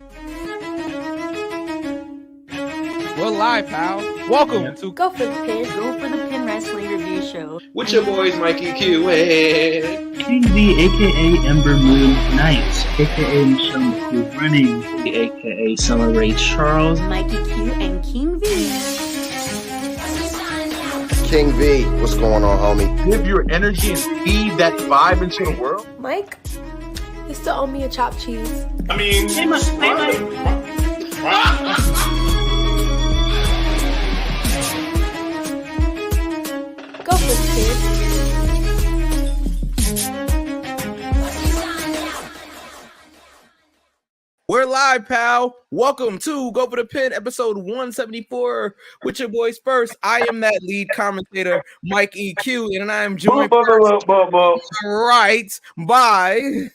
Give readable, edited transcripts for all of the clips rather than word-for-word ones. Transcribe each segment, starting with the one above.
We're live, pal. Welcome to Go for the Pin Wrestling Review Show. With your boys, Mikey Q and King V, aka Ember Moon Knight, aka Michelle McCool Running, aka Summer Ray Charles, Mikey Q and King V. King V, what's going on, homie? Give your energy and feed that vibe into the world. Mike, you still owe me a chopped cheese. I mean, Go for it, kid. We're live, pal. Welcome to Go for the Pin, episode 174. With your boys first. I am that lead commentator, Mike EQ, and I am joined right by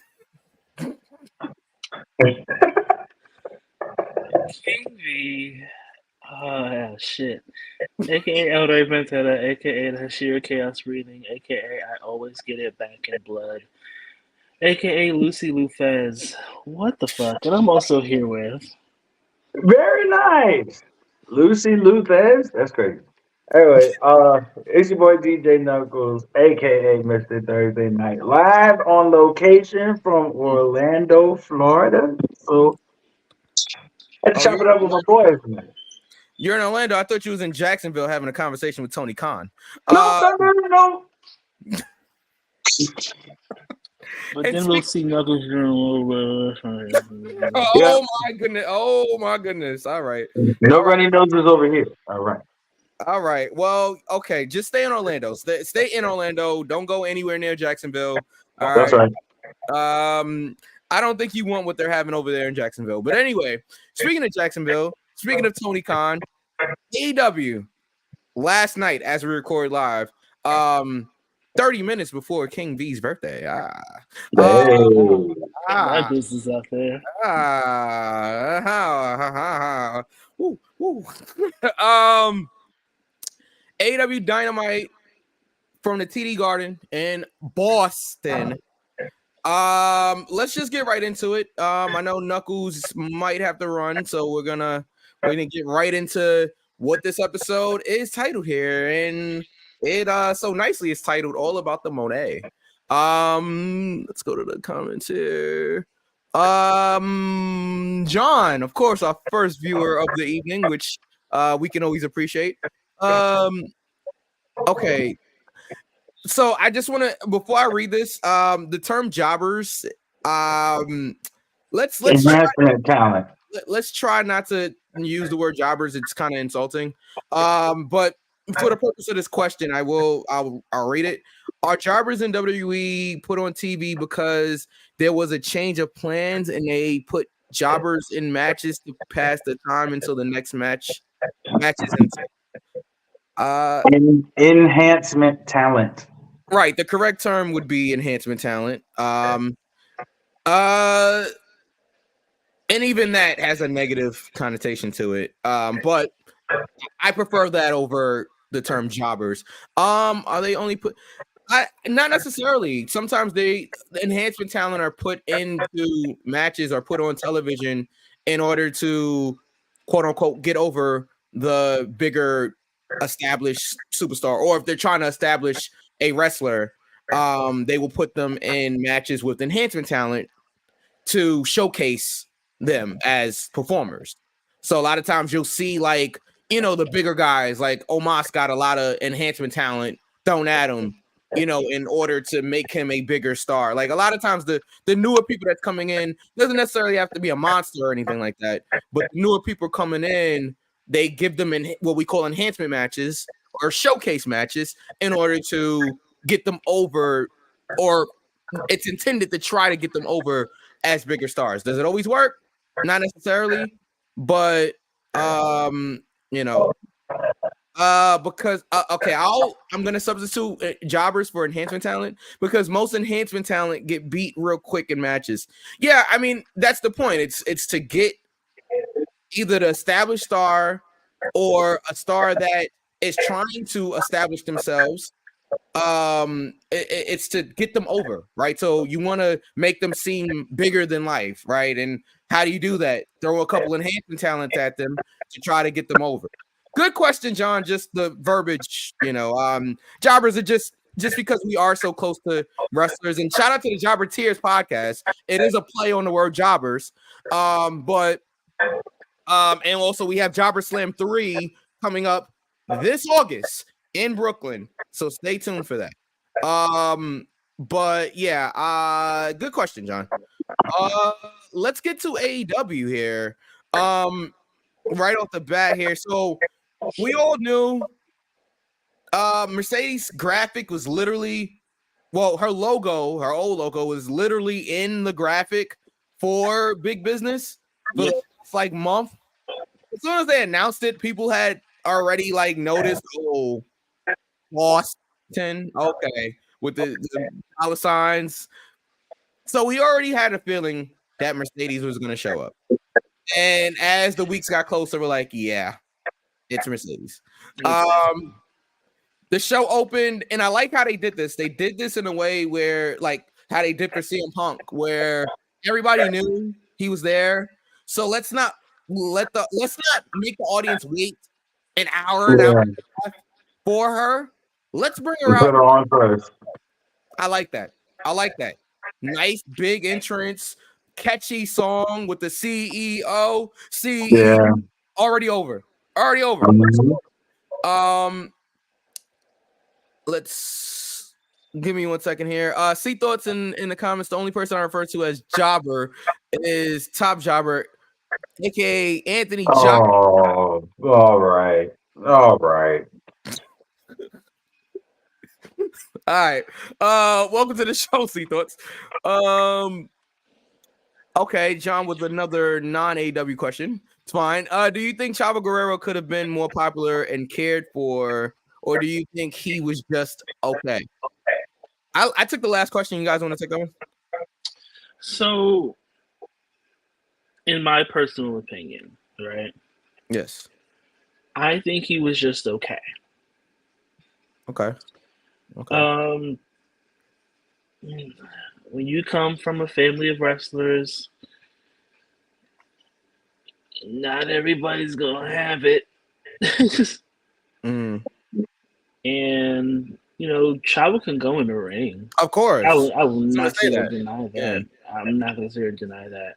King V, shit, aka El Rey Ventana, aka the Hashira Chaos Breathing, aka I Always Get It Back in Blood, aka Lucy Lufez. What the fuck? And I'm also here with. Very nice. Lucy Luthez. That's crazy. Anyway, it's your boy DJ Knuckles, aka Mr. Thursday Night, live on location from Orlando, Florida. So I had to chop it up with my boys. You're in Orlando. I thought you was in Jacksonville having a conversation with Tony Khan. No. But then we'll see Knuckles over. Oh my goodness! Oh my goodness! All right. No running noses over here. All right. Well, okay. Just stay in Orlando. Stay in Orlando. Don't go anywhere near Jacksonville. All That's right. I don't think you want what they're having over there in Jacksonville. But anyway, speaking of Jacksonville, speaking of Tony Khan, AEW last night as we record live, 30 minutes before King V's birthday. My business out there. AEW Dynamite from the TD Garden in Boston. Let's just get right into it. I know Knuckles might have to run, so we're gonna get right into what this episode is titled here, and it so nicely is titled "All About the Mone." Let's go to the comments here. John, of course, our first viewer of the evening, which we can always appreciate. Okay. So I just want to, before I read this, the term jobbers, let's try not to use the word jobbers. It's kind of insulting. But for the purpose of this question, I'll read it. Are jobbers in WWE put on TV because there was a change of plans and they put jobbers in matches to pass the time until the next matches? Enhancement talent. Right. The correct term would be enhancement talent. And even that has a negative connotation to it. But I prefer that over the term jobbers. Are they only put? Not necessarily. Sometimes the enhancement talent are put into matches or put on television in order to quote unquote get over the bigger established superstar, or if they're trying to establish a wrestler, they will put them in matches with enhancement talent to showcase them as performers. So a lot of times you'll see, like, the bigger guys like Omos got a lot of enhancement talent thrown at him, in order to make him a bigger star. Like a lot of times the newer people that's coming in doesn't necessarily have to be a monster or anything like that, but newer people coming in, they give them what we call enhancement matches or showcase matches in order to get them over, or it's intended to try to get them over as bigger stars. Does it always work? Not necessarily, but because I'm gonna substitute jobbers for enhancement talent because most enhancement talent get beat real quick in matches. Yeah, I mean that's the point. It's to get either the established star or a star that is trying to establish themselves it's to get them over, right? So you want to make them seem bigger than life, right? And how do you do that? Throw a couple enhancement talents at them to try to get them over. Good question, John. Just the verbiage, jobbers are just because we are so close to wrestlers. And shout out to the Jobber Tears podcast. It is a play on the word jobbers. And also we have Jobber Slam 3 coming up this August in Brooklyn. So stay tuned for that. But yeah, good question, John. Let's get to AEW here. Right off the bat here. So we all knew Mercedes graphic was literally, well, her old logo was literally in the graphic for Big Business for the like month. As soon as they announced it, people had already like noticed, Boston, okay, with the dollar signs. So we already had a feeling that Mercedes was going to show up. And as the weeks got closer, we're like, yeah, it's Mercedes. The show opened, and I like how they did this. They did this in a way where, like, how they did for CM Punk, where everybody knew he was there. So let's not make the audience wait an hour for her. Let's bring her out. Put her on first. I like that. Nice big entrance, catchy song with the CEO. Already over. Let's give me 1 second here. See thoughts in the comments. The only person I refer to as Jobber is Top Jobber, aka Anthony Jobber. Oh, all right. All right. Welcome to the show, See Thoughts. Okay, John, with another non-AW question. It's fine. Do you think Chavo Guerrero could have been more popular and cared for, or do you think he was just okay? I took the last question. You guys want to take that one? So, in my personal opinion, right? Yes. I think he was just okay. Okay. When you come from a family of wrestlers, not everybody's gonna have it. And Chavo can go in the ring. Of course. I will not say deny that. Yeah. I'm not gonna say or deny that.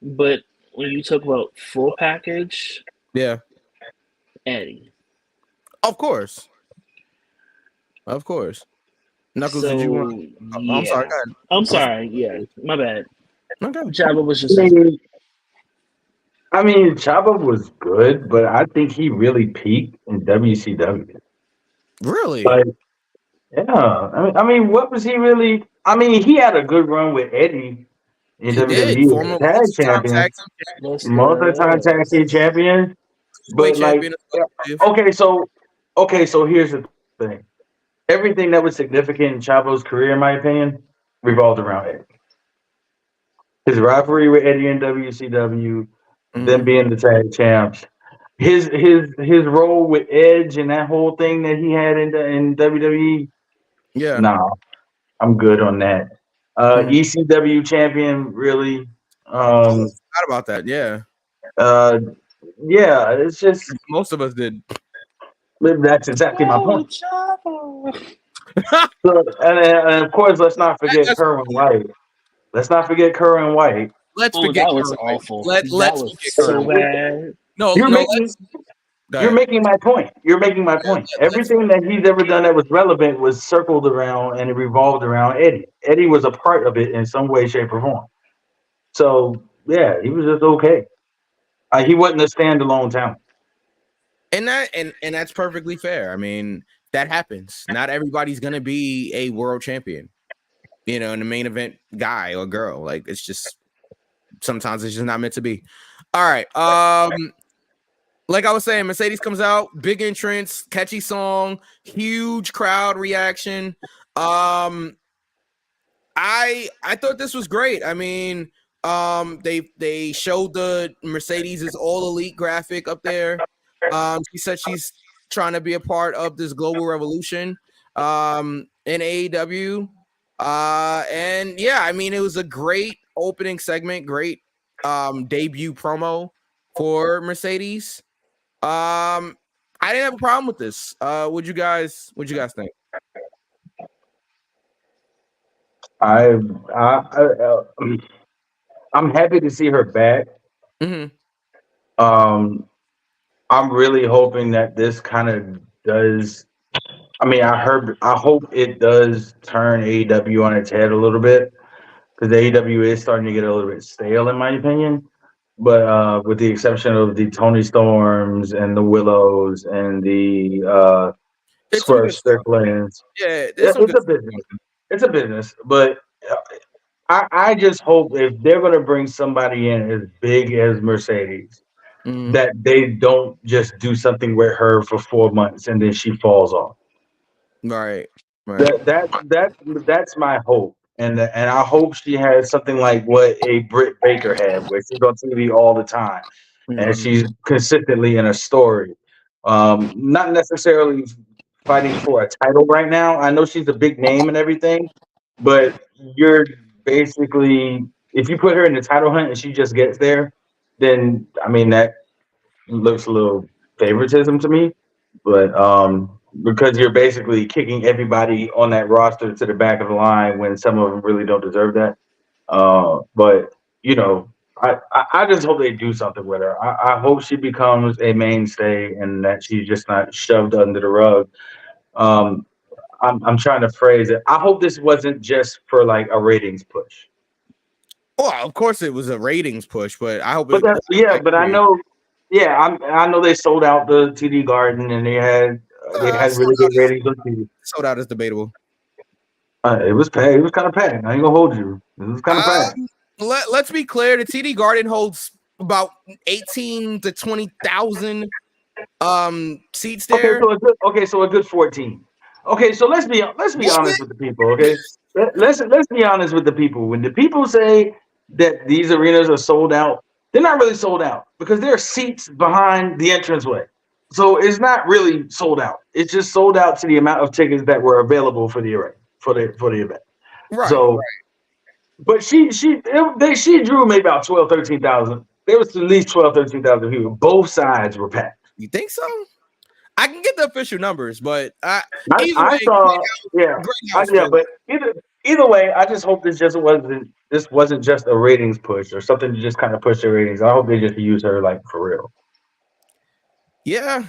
But when you talk about full package, Eddie. Of course. Knuckles, did you want? Yeah. I'm sorry. I'm sorry. Yeah, my bad. Okay. Chavo was just. I mean, Chavo was good, but I think he really peaked in WCW. Really? Yeah. I mean, what was he really? I mean, he had a good run with Eddie in WWE. Former multi-time tag team champion. But okay, so here's the thing. Everything that was significant in Chavo's career, in my opinion, revolved around Eddie. His rivalry with Eddie in WCW, them being the tag champs, his role with Edge and that whole thing that he had in WWE. Yeah. Nah, I'm good on that. ECW champion, really. Forgot about that. Yeah. Yeah, it's just most of us did. That's exactly my point. So, and of course, let's not forget Kerwin White. Let's forget that was awful. Let's forget so bad. You're making my point. Everything that he's ever done that was relevant was circled around and it revolved around Eddie. Eddie was a part of it in some way, shape, or form. So yeah, he was just okay. He wasn't a standalone talent. And that's perfectly fair. I mean, that happens. Not everybody's gonna be a world champion, in the main event guy or girl. Like it's just sometimes it's just not meant to be. All right. Like I was saying, Mercedes comes out, big entrance, catchy song, huge crowd reaction. I thought this was great. I mean, they showed the Mercedes is all elite graphic up there. She said she's trying to be a part of this global revolution. in AEW. And yeah, I mean, it was a great opening segment, great debut promo for Mercedes. I didn't have a problem with this. What'd you guys think? I'm happy to see her back. Mm-hmm. I'm really hoping that this kind of does. I mean, I hope it does turn AEW on its head a little bit because AEW is starting to get a little bit stale, in my opinion. But with the exception of the Tony Storms and the Willows and the It's some Swerve good stuff. Stricklands, Yeah, there's some good it's a stuff. business. It's a business, but uh, I just hope if they're going to bring somebody in as big as Mercedes, Mhm. that they don't just do something with her for 4 months and then she falls off. Right. That's my hope, and I hope she has something like what a Britt Baker had, where she's on TV all the time, and Mhm. she's consistently in a story. Not necessarily fighting for a title right now. I know she's a big name and everything, but you're basically if you put her in the title hunt and she just gets there, then I mean that looks a little favoritism to me. But because you're basically kicking everybody on that roster to the back of the line when some of them really don't deserve that. But you know, I just hope they do something with her. I hope she becomes a mainstay and that she's just not shoved under the rug. Um, I'm trying to phrase it. I hope this wasn't just for like a ratings push. Well, of course, it was a ratings push, but I hope But it. that's yeah. I But I agree. know, yeah. I know they sold out the TD Garden and they had really good ratings on TV. Sold out is debatable. It was packed. It was kind of packed. I ain't gonna hold you. It was kind of packed. Let's be clear. The TD Garden holds about 18 to 20,000 seats Okay, there. so a good 14. Okay, so let's be Was honest it? with the people. Okay, let's be honest with the people. When the people say that these arenas are sold out, they're not really sold out because there are seats behind the entranceway. So it's not really sold out. It's just sold out to the amount of tickets that were available for the arena for the event. Right. So, but she drew maybe about 12, 13,000. There was at least 12, 13,000 people. Both sides were packed. You think so? I can get the official numbers, but either I way, saw, yeah, great house yeah, for but either way, I just hope this wasn't just a ratings push or something to just kind of push the ratings. I hope they just use her like for real. yeah.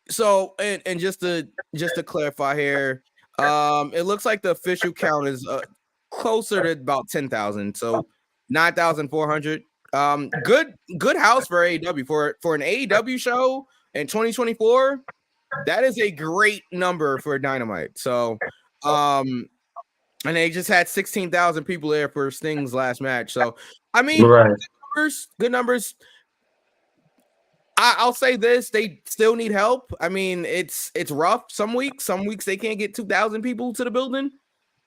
So and just to clarify here, it looks like the official count is closer to about 10,000, so 9,400. Good house for AEW for an AEW show in 2024. That is a great number for Dynamite. So, and they just had 16,000 people there for Sting's last match. So, I mean, Right. good numbers. I'll say this: they still need help. I mean, it's rough. Some weeks they can't get 2,000 people to the building.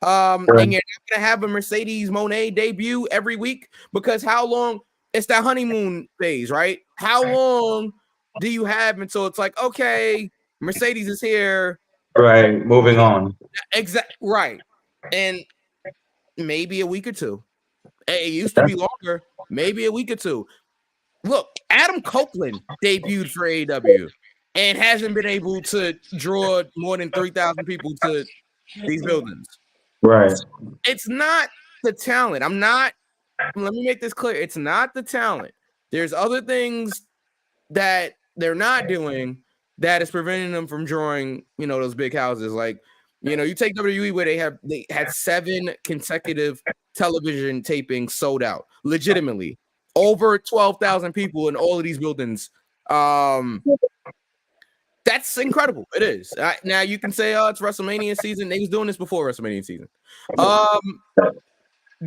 And you're not gonna have a Mercedes Mone debut every week because how long? It's that honeymoon phase, right? How long do you have until it's like, okay, Mercedes is here? Right. Moving on. Exactly right, and maybe a week or two. It used to be longer, maybe a week or two. Look, Adam Copeland debuted for AEW and hasn't been able to draw more than 3,000 people to these buildings. Right. It's not the talent. Let me make this clear. It's not the talent. There's other things that they're not doing that is preventing them from drawing, those big houses. Like, you take WWE where they had 7 consecutive television tapings sold out, legitimately. Over 12,000 people in all of these buildings. That's incredible. It is. Now you can say, "Oh, it's WrestleMania season." They was doing this before WrestleMania season.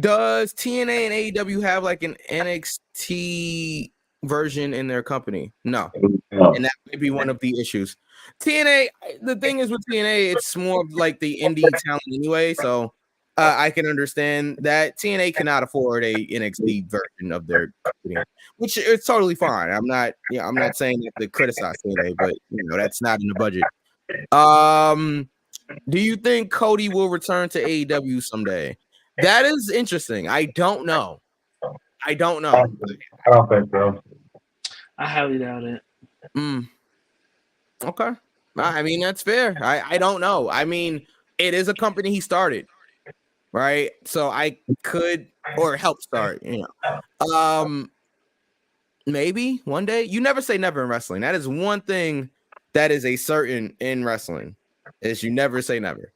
Does TNA and AEW have like an NXT version in their company? No, and that may be one of the issues. TNA. The thing is with TNA, it's more of like the indie talent anyway. So I can understand that TNA cannot afford a NXT version of their company, which is totally fine. I'm not saying that to criticize TNA, but that's not in the budget. Do you think Cody will return to AEW someday? That is interesting. I don't know. I don't think so. I highly doubt it. Okay. I mean, that's fair. I don't know. I mean, it is a company he started, right? So I could or help start, maybe one day. You never say never in wrestling. That is one thing that is a certain in wrestling is you never say never.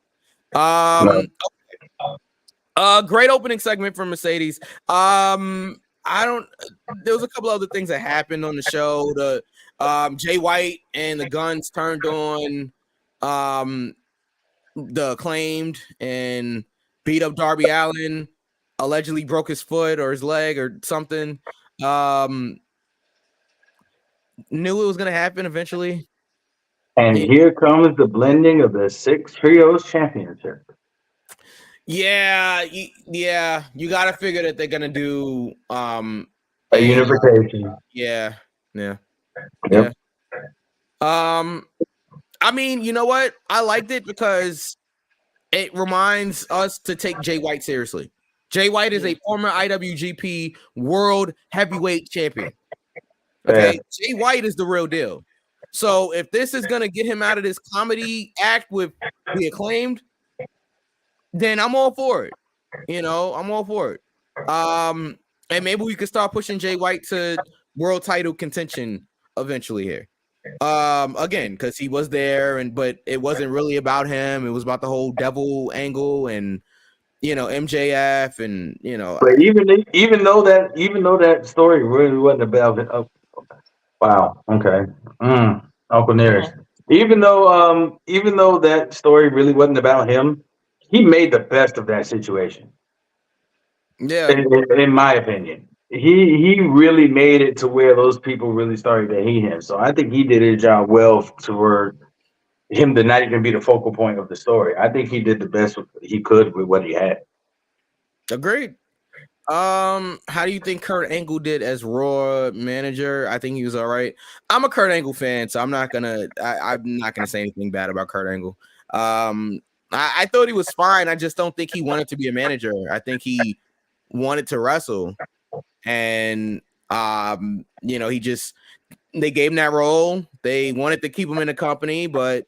Great opening segment from Mercedes. There was a couple other things that happened on the show. The Jay White and the Guns turned on the Acclaimed and beat up Darby Allin, allegedly broke his foot or his leg or something. Knew it was gonna happen eventually. And here comes the blending of the 6 Trios Championship. Yeah, you gotta figure that they're gonna do a unification. Yeah. Yep. I mean, you know what? I liked it because it reminds us to take Jay White seriously. Jay White is a former IWGP World Heavyweight Champion. Okay, Jay White is the real deal. So if this is gonna get him out of this comedy act with the Acclaimed, then I'm all for it. I'm all for it. And maybe we could start pushing Jay White to world title contention eventually here. Again, because he was there, but it wasn't really about him. It was about the whole devil angle and MJF and But even though that story really wasn't about it. Wow. Okay. Uncle Nearest. Even though that story really wasn't about him, he made the best of that situation. Yeah. In my opinion, he really made it to where those people really started to hate him. So I think he did his job well for him to not even be the focal point of the story. I think he did the best he could with what he had. Agreed. How do you think Kurt Angle did as Raw manager? I think he was all right. I'm a Kurt Angle fan, so I'm not gonna say anything bad about Kurt Angle. I thought he was fine. I just don't think he wanted to be a manager. I think he wanted to wrestle, and they gave him that role. They wanted to keep him in the company, but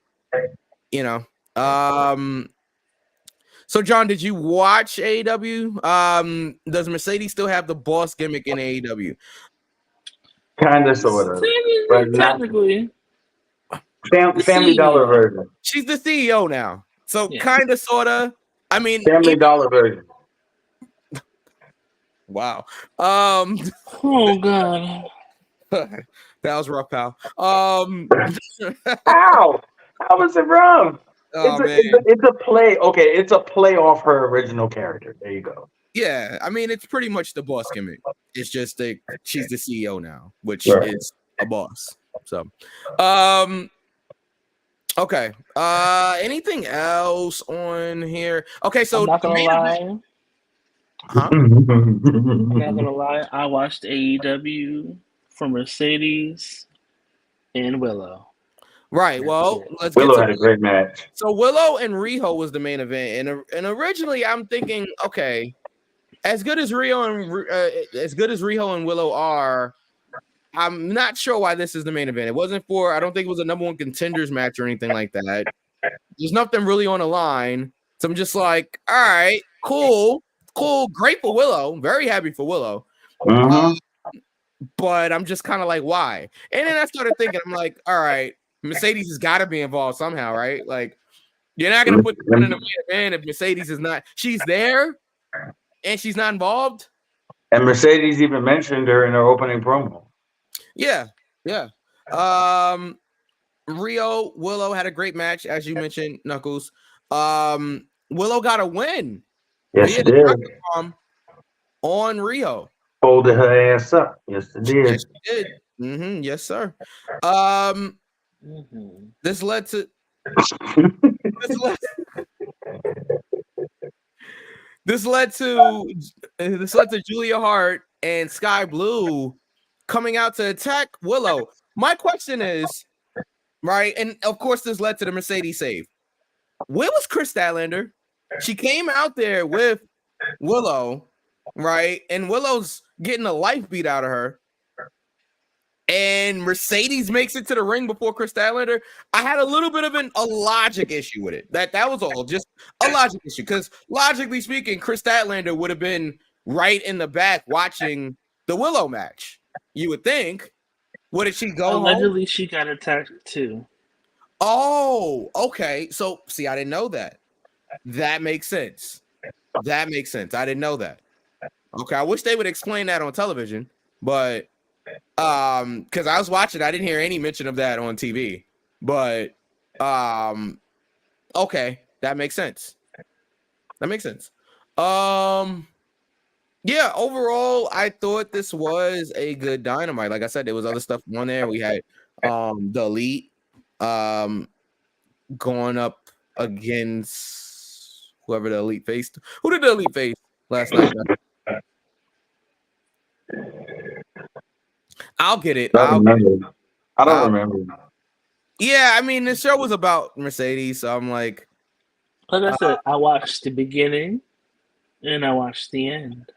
So, John, did you watch AEW? Does Mercedes still have the boss gimmick in AEW? Kind of, sort of, but technically. Family Dollar version. She's the CEO now, so kind of, sort of. I mean, Family Dollar version. Wow. Oh God. That was rough, pal. Ow! How was it wrong? It's a play. Okay, it's a play off her original character. There you go. Yeah, I mean, it's pretty much the boss gimmick. It's just she's the CEO now, which is a boss. So, okay. Anything else on here? Okay, so I'm not gonna lie. Huh? I'm not gonna lie. I watched AEW for Mercedes and Willow. Right. Well, let's Willow get to had a great match. So Willow and Riho was the main event, and originally I'm thinking, okay, as good as Riho and Willow are, I'm not sure why this is the main event. It wasn't I don't think it was a number one contenders match or anything like that. There's nothing really on the line, so I'm just like, all right, cool, great for Willow, very happy for Willow. But I'm just kind of like, why? And then I started thinking, I'm like, all right, Mercedes has got to be involved somehow, right? Like, you're not gonna put the in the main event if Mercedes is not. She's there, and she's not involved. And Mercedes even mentioned her in her opening promo. Yeah. Rio Willow had a great match, as you mentioned, Knuckles. Willow got a win. Yes, she did. On Rio. Folded her ass up. Yes, it did. Yes, she did. Yes, sir. This led to this led to Julia Hart and Sky Blue coming out to attack Willow. My question is, right, and of course this led to the Mercedes save. where was Chris Statlander? She came out there with Willow, right? And Willow's getting the life beat out of her. And Mercedes makes it to the ring before Chris Statlander. I had a little bit of a logic issue with it. That was all, just a logic issue. Because logically speaking, Chris Statlander would have been right in the back watching the Willow match. You would think. What did she go Allegedly, home? she got attacked too. Oh, okay. So, see, I didn't know that. That makes sense. I didn't know that. Okay, I wish they would explain that on television, but because I was watching, I didn't hear any mention of that on TV. But okay, that makes sense. Yeah, overall, I thought this was a good Dynamite. Like I said, there was other stuff on there. We had the Elite going up against whoever the Elite faced. Who did the Elite face last night? I'll get it. I don't remember. Yeah, I mean, the show was about Mercedes, so I'm like, Like I said, I watched the beginning and I watched the end.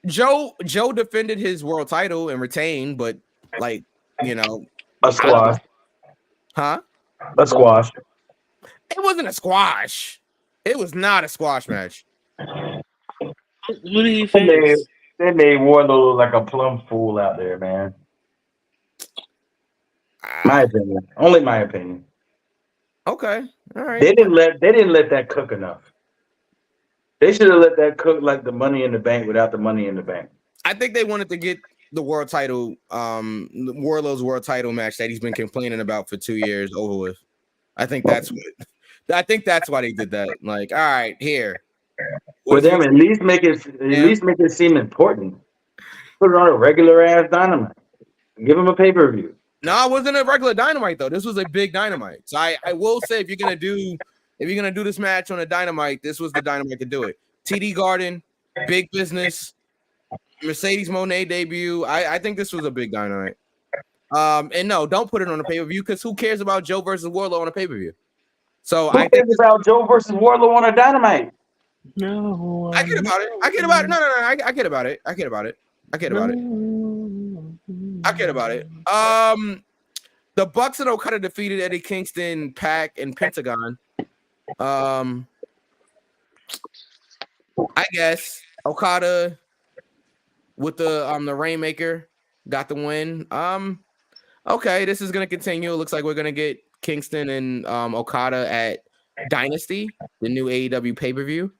Joe defended his world title and retained, but like, you know, A squash. huh? A squash. It wasn't a squash. It was not a squash match. What did he face? They made Wardlow like a plum fool out there, man. My opinion. Only my opinion. Okay. All right. They didn't let that cook enough. They should have let that cook like the Money in the Bank without the Money in the Bank. I think they wanted to get the world title, Wardlow's world title match that he's been complaining about for 2 years over with. I think that's why they did that. Like, all right, here. For them, at least make it seem important. Put it on a regular ass Dynamite. Give them a pay-per-view. No, it wasn't a regular Dynamite though. This was a big Dynamite. So I will say, if you're gonna do this match on a Dynamite, this was the Dynamite to do it. TD Garden, big business, Mercedes Mone debut. I think this was a big Dynamite. And no, don't put it on a pay-per-view because who cares about Joe versus Wardlow on a pay-per-view? So I think about Joe versus Wardlow on a Dynamite. No, I get about it. I get about it. No, I get about it. I get about it. The Bucks and Okada defeated Eddie Kingston, Pac, and Pentagon. I guess Okada with the Rainmaker got the win. Okay, this is gonna continue. It looks like we're gonna get Kingston and Okada at Dynasty, the new AEW pay-per-view.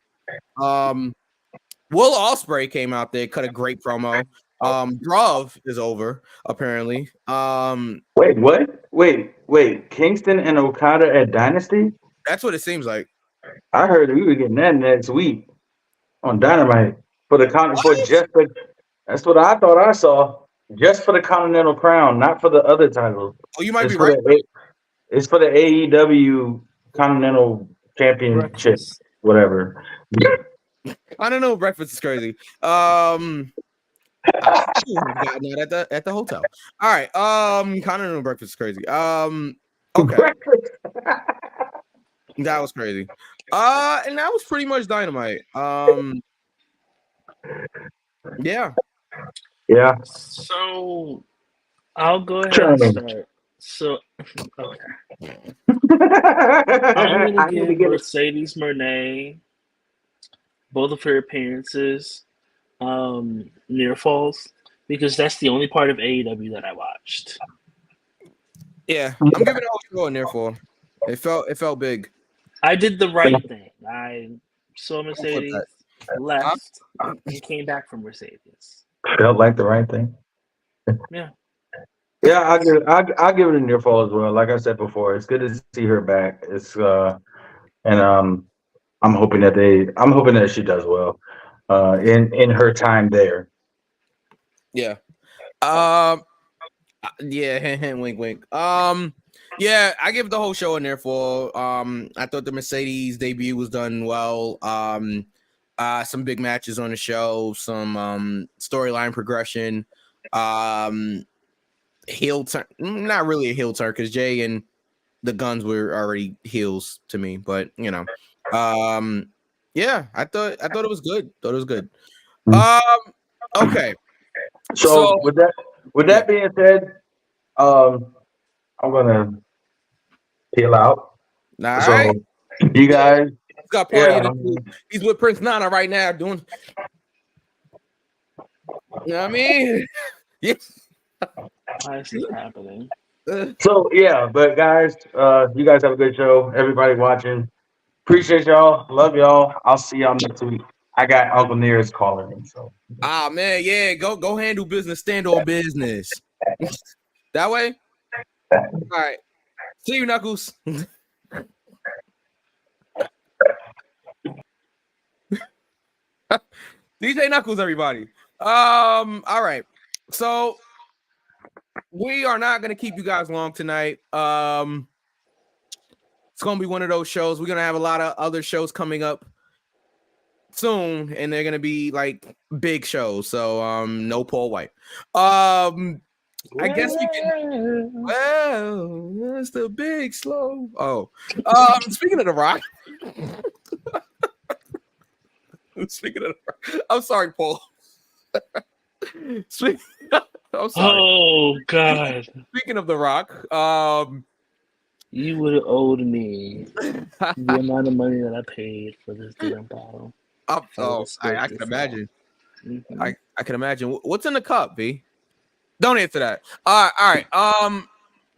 Will Ospreay came out there, cut a great promo. Drav is over, apparently. Wait, what? Wait. Kingston and Okada at Dynasty? That's what it seems like. I heard we were getting that next week on Dynamite for the that's what I thought I saw. Just for the Continental Crown, not for the other titles. Oh, you might be right. It's for the AEW Continental Championship, breakfast. Whatever. I don't know. Breakfast is crazy. I got that at the hotel. All right. Continental breakfast is crazy. Okay. That was crazy. And that was pretty much Dynamite. Yeah. Yeah. So I'll go ahead and start. So okay. I'm gonna give Mercedes Mone both of her appearances near falls because that's the only part of AEW that I watched. Yeah, I'm giving it a show in there for. It felt big. I did the right thing. I saw Mercedes left and came back from Mercedes. Felt like the right thing. Yeah. Yeah, I'll give it a near fall as well. Like I said before, it's good to see her back. It's I'm hoping that she does well in her time there. Yeah. Yeah, wink wink. Yeah, I give the whole show in there for. I thought the Mercedes debut was done well. Some big matches on the show, some storyline progression. Heel turn, not really a heel turn because Jay and the guns were already heels to me, but you know, yeah, I thought it was good. Thought it was good. Okay, So so with yeah, that being said, I'm gonna peel out. all right. So you Yeah, guys, he's got yeah, partying to do. He's with Prince Nana right now doing. You know what I mean? Yeah. Why is this happening? so yeah, but guys, you guys have a good show. Everybody watching, appreciate y'all. Love y'all. I'll see y'all next week. I got Uncle Nearest calling me, so Ah man, yeah, go handle business, stand on business. That way. All right. See you, Knuckles. DJ Knuckles, everybody. All right. So we are not gonna keep you guys long tonight. It's gonna be one of those shows. We're gonna have a lot of other shows coming up soon, and they're gonna be like big shows. So no Paul White. I guess we can. Well, it's the big slow. Oh, speaking of The Rock. Speaking of, I'm sorry, Paul. I'm sorry. Oh God! Speaking of The Rock, You would have owed me the amount of money that I paid for this damn bottle. I can imagine. Mm-hmm. I can imagine. What's in the cup, V? Don't answer that. All right. I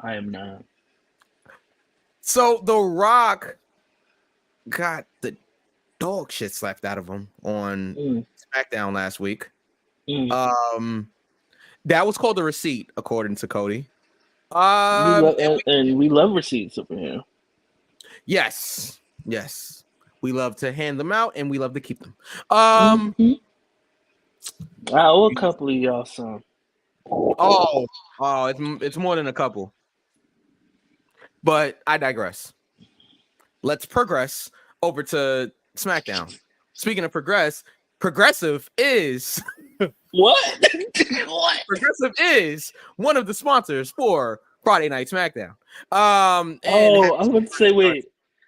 am not. So The Rock got the dog shit slapped out of him on SmackDown last week. That was called a receipt, according to Cody. We love receipts over here. Yes. We love to hand them out and we love to keep them. I owe a couple of y'all some. Oh, it's more than a couple. But I digress. Let's progress over to SmackDown. Speaking of Progressive is what? What? Progressive is one of the sponsors for Friday Night SmackDown. I'm going to say, wait,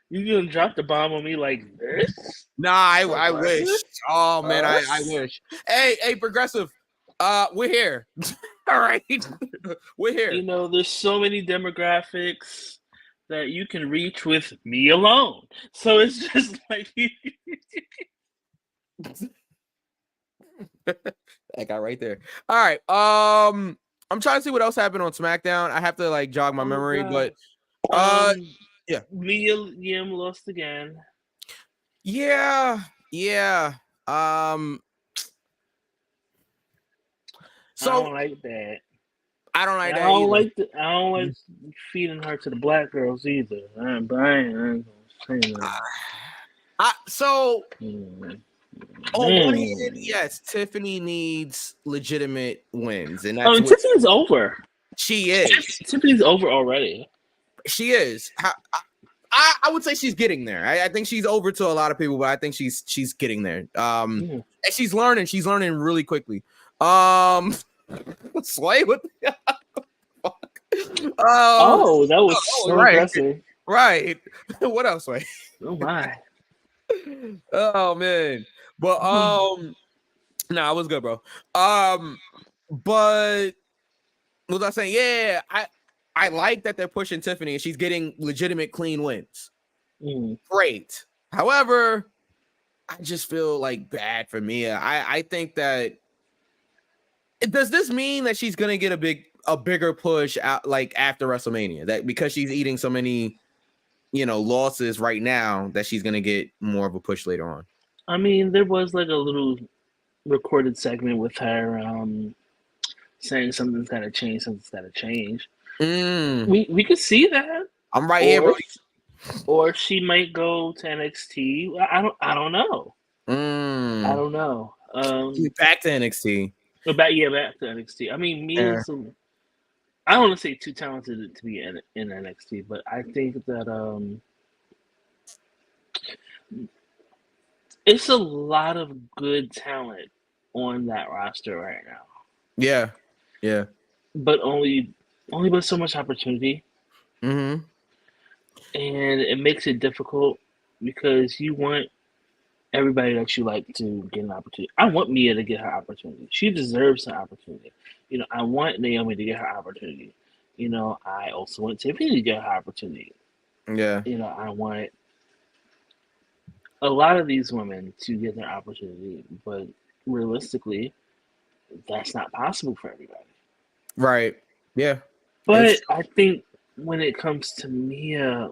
you gonna drop the bomb on me like this? Nah, I wish. Oh man, I wish. Hey, Progressive, we're here. All right, we're here. You know, there's so many demographics that you can reach with me alone. So it's just like that guy right there. All right. I'm trying to see what else happened on SmackDown. I have to like jog my memory, God. but yeah. Mia Yim lost again. Yeah. So I don't like that. I don't like that. I don't like feeding her to the black girls either. I'm gonna say that. So on one hand, yes, Tiffany needs legitimate wins, and that's Tiffany's over. She is. Tiffany's over already. She is. I would say she's getting there. I think she's over to a lot of people, but I think she's getting there. And she's learning. She's learning really quickly. Sway, what the fuck? That was so aggressive. Right. What else, Sway? Oh my. Oh man. But nah, it was good, bro. But what was I saying? Yeah, I like that they're pushing Tiffany and she's getting legitimate clean wins. Great. However, I just feel like bad for Mia. I think that does this mean that she's gonna get a bigger push out like after WrestleMania? That because she's eating so many, losses right now, that she's gonna get more of a push later on. I mean, there was like a little recorded segment with her saying something's gotta change. We could see that. I'm right here, bro. Or she might go to NXT. I don't know. I don't know. Back to NXT. Back to NXT. I mean, Mia's I don't want to say too talented to be in NXT, but I think that it's a lot of good talent on that roster right now. Yeah. But only with so much opportunity. and it makes it difficult because you want everybody that you like to get an opportunity. I want Mia to get her opportunity. She deserves an opportunity. I want Naomi to get her opportunity. I also want Tiffany to get her opportunity. Yeah. I want a lot of these women to get their opportunity, but realistically, that's not possible for everybody. Right. Yeah. But It's I think when it comes to Mia,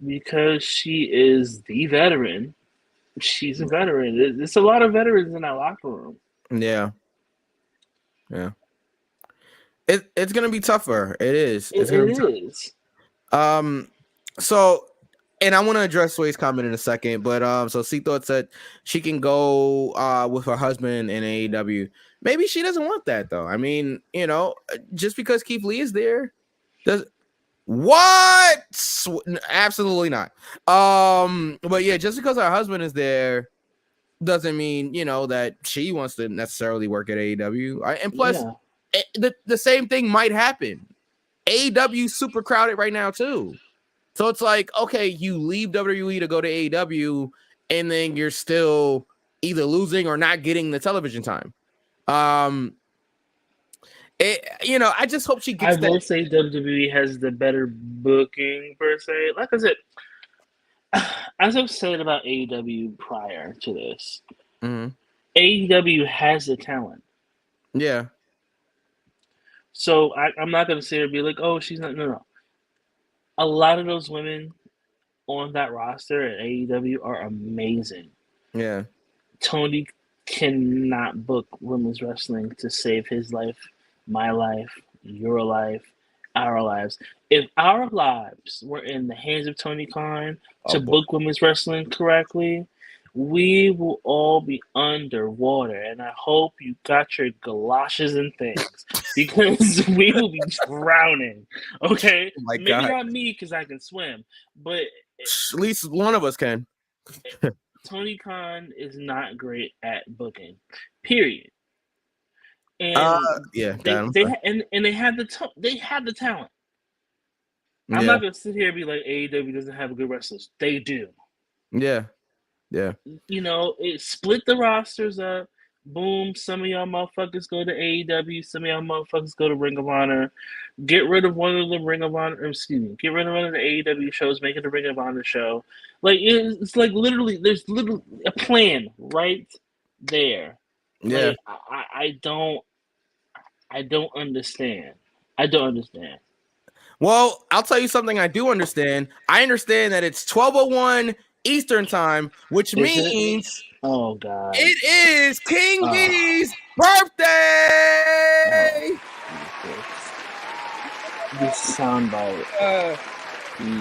because she is the veteran, she's a veteran. There's a lot of veterans in that locker room. yeah. Yeah. It's gonna be tougher. It is. It's It, gonna be it is. So, and I want to address Sway's comment in a second, but so C Thought said she can go with her husband in AEW. Maybe she doesn't want that though. I mean, just because Keith Lee is there, does what? Absolutely not. But yeah, just because her husband is there doesn't mean that she wants to necessarily work at AEW. And plus, Yeah. the same thing might happen. AEW super crowded right now too. So it's like, okay, you leave WWE to go to AEW, and then you're still either losing or not getting the television time. I just hope she I gets that. will say WWE has the better booking per se. Like I said, as I've said about AEW prior to this, Mhm. AEW has the talent. Yeah. So I'm not going to sit here and be like, oh, she's not. No, no. A lot of those women on that roster at AEW are amazing. Yeah. Tony cannot book women's wrestling to save his life, my life, your life, our lives. If our lives were in the hands of Tony Khan Oh, to boy. book women's wrestling correctly, we will all be underwater. And I hope you got your galoshes and things because we will be drowning. Okay? Oh my Maybe God. not me because I can swim, but At least one of us can. Tony Khan is not great at booking, period. And Yeah. they God, I'm they sorry. and they have they have the talent. I'm Yeah. not gonna sit here and be like AEW doesn't have good wrestlers. They do. Yeah. Yeah. It split the rosters up. Boom, some of y'all motherfuckers go to AEW, some of y'all motherfuckers go to Ring of Honor. Get rid of one of the Ring of Honor, get rid of one of the AEW shows, make it a Ring of Honor show. Like it's like literally, there's literally a plan right there. Yeah. Like I don't understand. I don't understand. Well, I'll tell you something I do understand. I understand that it's 12:01 Eastern time, which Is it? means Oh God. it is King Oh. V's birthday. This soundbite.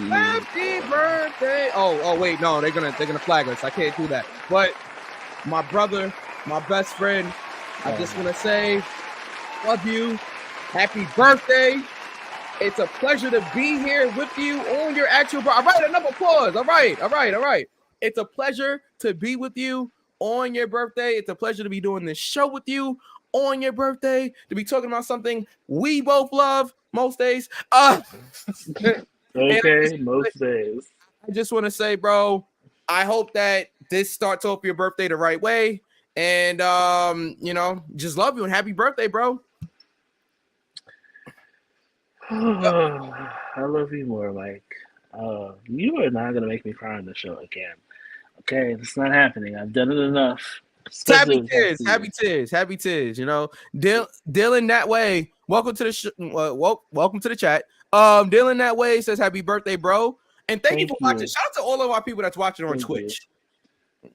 Happy birthday! Oh, wait, no, they're gonna flag us. I can't do that. But my brother, my best friend, I just want to say, love you. Happy birthday! It's a pleasure to be here with you on your actual birthday. All right, another applause. All right. It's a pleasure to be with you on your birthday. It's a pleasure to be doing this show with you on your birthday, to be talking about something we both love most days. Okay, most days. I just want to say, bro, I hope that this starts off your birthday the right way. And just love you and happy birthday, bro. I love you more, Mike. You are not gonna make me cry on the show again. Okay, it's not happening. I've done it enough. Happy tears. Dylan that way. Welcome to the welcome to the chat. Dylan that way says happy birthday, bro. And thank you for watching. Shout out to all of our people that's watching on Twitch.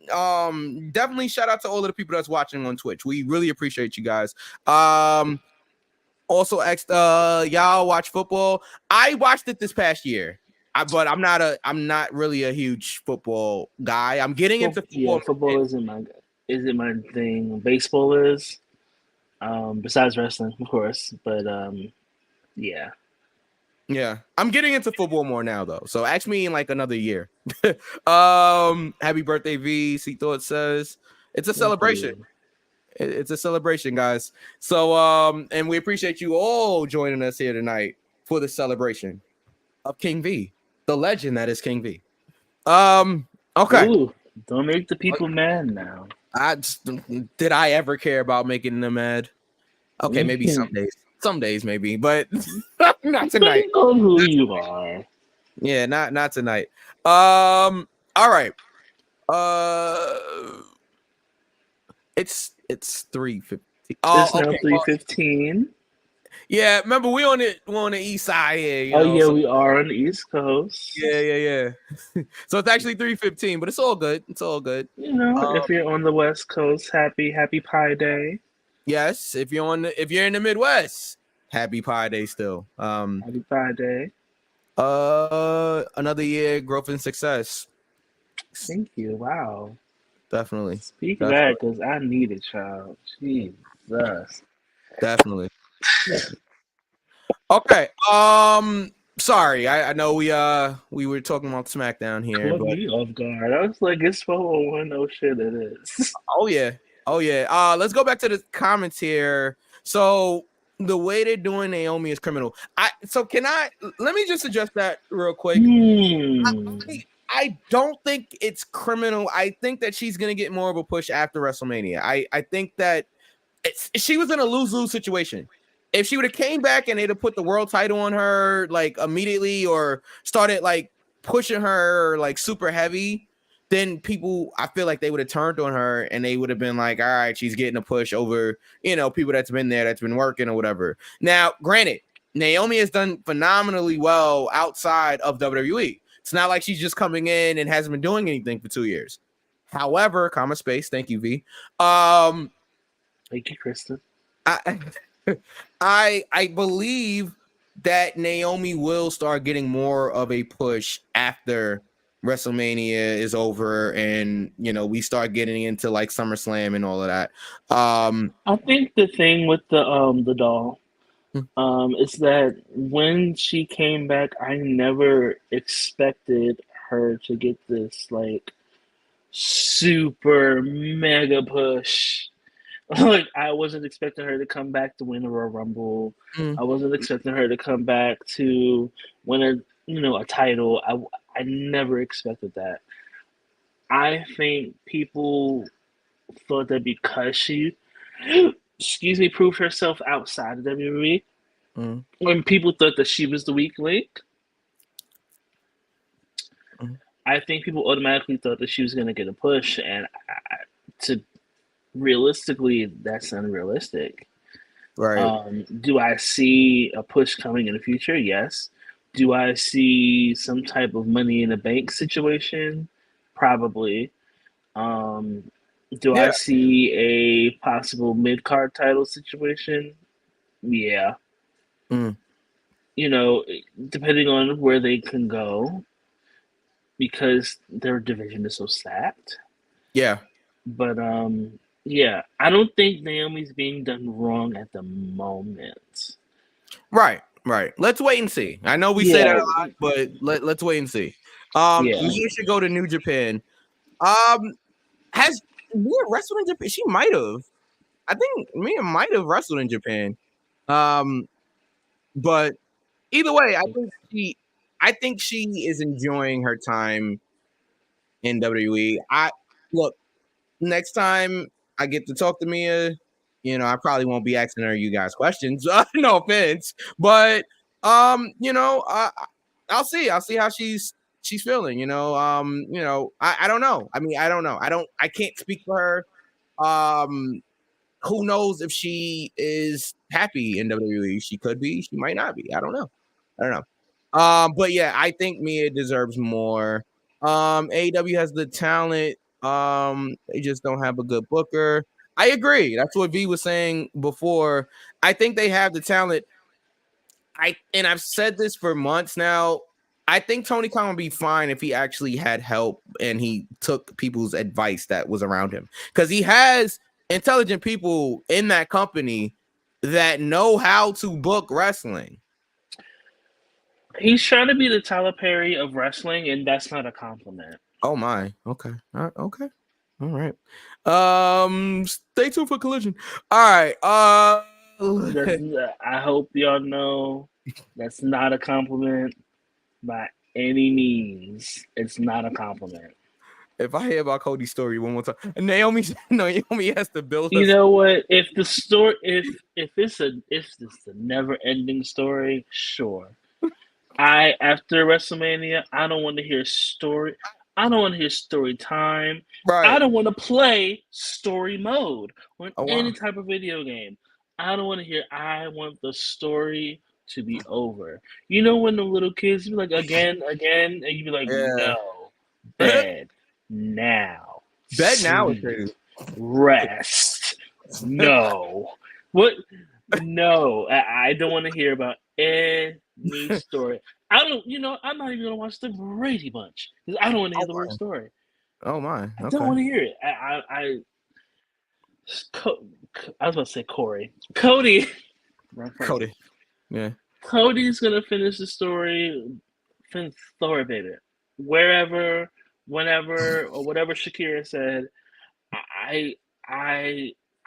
Definitely shout out to all of the people that's watching on Twitch. We really appreciate you guys. Also asked y'all watch football. I watched it this past year. But I'm not really a huge football guy. I'm getting into football. Yeah, football isn't my thing. Baseball is. Besides wrestling, of course. But yeah. Yeah. I'm getting into football more now though. So ask me in like another year. Happy birthday, V. C Thought says it's a celebration. It's a celebration, guys. So and we appreciate you all joining us here tonight for the celebration of King V, the legend that is King V. Okay. Ooh, don't make the people mad now. Did I ever care about making them mad? Okay, maybe some days. Some days maybe, but not tonight. Depending on who you are. Yeah, not tonight. All right. It's 3:50. Oh, It's now okay. Well, 3:15. yeah, remember we're on the east side here, you Oh know. yeah, So, we are on the East Coast. yeah. So it's actually 3:15, but it's all good. It's all good. You know, if you're on the West Coast, happy Pi Day. Yes, if you're in the Midwest, happy Pi Day still. Happy Pi Day. Another year, growth and success. Thank you. Wow. Definitely. Speak of that, because I need a child. Jesus. Definitely. Okay. Sorry. I know we were talking about SmackDown here, Caught but me off guard. I was like, it's 401. Oh shit, it is. oh yeah. Let's go back to the comments here. So the way they're doing Naomi is criminal. Let me just address that real quick. I don't think it's criminal. I think that she's gonna get more of a push after WrestleMania. I think that she was in a lose-lose situation. If she would have came back and they'd have put the world title on her like immediately or started like pushing her like super heavy, then I feel like they would have turned on her and they would have been like, all right, she's getting a push over, people that's been working or whatever. Now, granted, Naomi has done phenomenally well outside of WWE. It's not like she's just coming in and hasn't been doing anything for 2 years. However, thank you, V. Thank you, Kristen. I believe that Naomi will start getting more of a push after WrestleMania is over and we start getting into like SummerSlam and all of that. I think the thing with the doll is that when she came back, I never expected her to get this like super mega push. Like I wasn't expecting her to come back to win a Royal Rumble. I wasn't expecting her to come back to win a title. I never expected that. I think people thought that because she proved herself outside of WWE, when people thought that she was the weak link, I think people automatically thought that she was going to get a push, and realistically, that's unrealistic. Right. Do I see a push coming in the future? Yes. Do I see some type of money in the bank situation? Probably. Do I see a possible mid-card title situation? Yeah. Depending on where they can go, because their division is so stacked. Yeah. But yeah, I don't think Naomi's being done wrong at the moment. Right. Let's wait and see. I know we say that a lot, but let's wait and see. You should go to New Japan. Has Mia wrestled in Japan? She might have. I think Mia might have wrestled in Japan. But either way, I think she is enjoying her time in WWE. Look, next time I get to talk to Mia, I probably won't be asking her you guys questions. No offense, but I'll see how she's feeling. I don't know. I mean, I don't know. I can't speak for her. Who knows if she is happy in WWE? She could be. She might not be. I don't know. But yeah, I think Mia deserves more. AEW has the talent. They just don't have a good booker. I agree. That's what V was saying before. I think they have the talent. I've said this for months now. I think Tony Khan would be fine if he actually had help and he took people's advice that was around him, because he has intelligent people in that company that know how to book wrestling. He's trying to be the Tyler Perry of wrestling, and that's not a compliment. Oh my. Okay. Okay. All right. Stay tuned for Collision. All right. I hope y'all know that's not a compliment by any means. It's not a compliment. If I hear about Cody's story one more time, Naomi has to build You us. know what? If the story, if it's a never ending story, sure. After WrestleMania, I don't want to hear story. I don't want to hear story time. Right. I don't want to play story mode on Oh, wow. any type of video game. I don't want to hear. I want the story to be over. You know when the little kids be like again, and you be like, Yeah. no, bed now, Bed now is sleep, crazy. rest. No, what? No, I don't want to hear about any story. I don't. You know, I'm not even gonna watch the Brady Bunch because I don't want to hear the word story. Oh my! I don't want to hear it. I was about to say Corey. Cody. Cody. Yeah. Cody's gonna finish the story. Finish story, baby. Wherever, whenever, or whatever Shakira said. I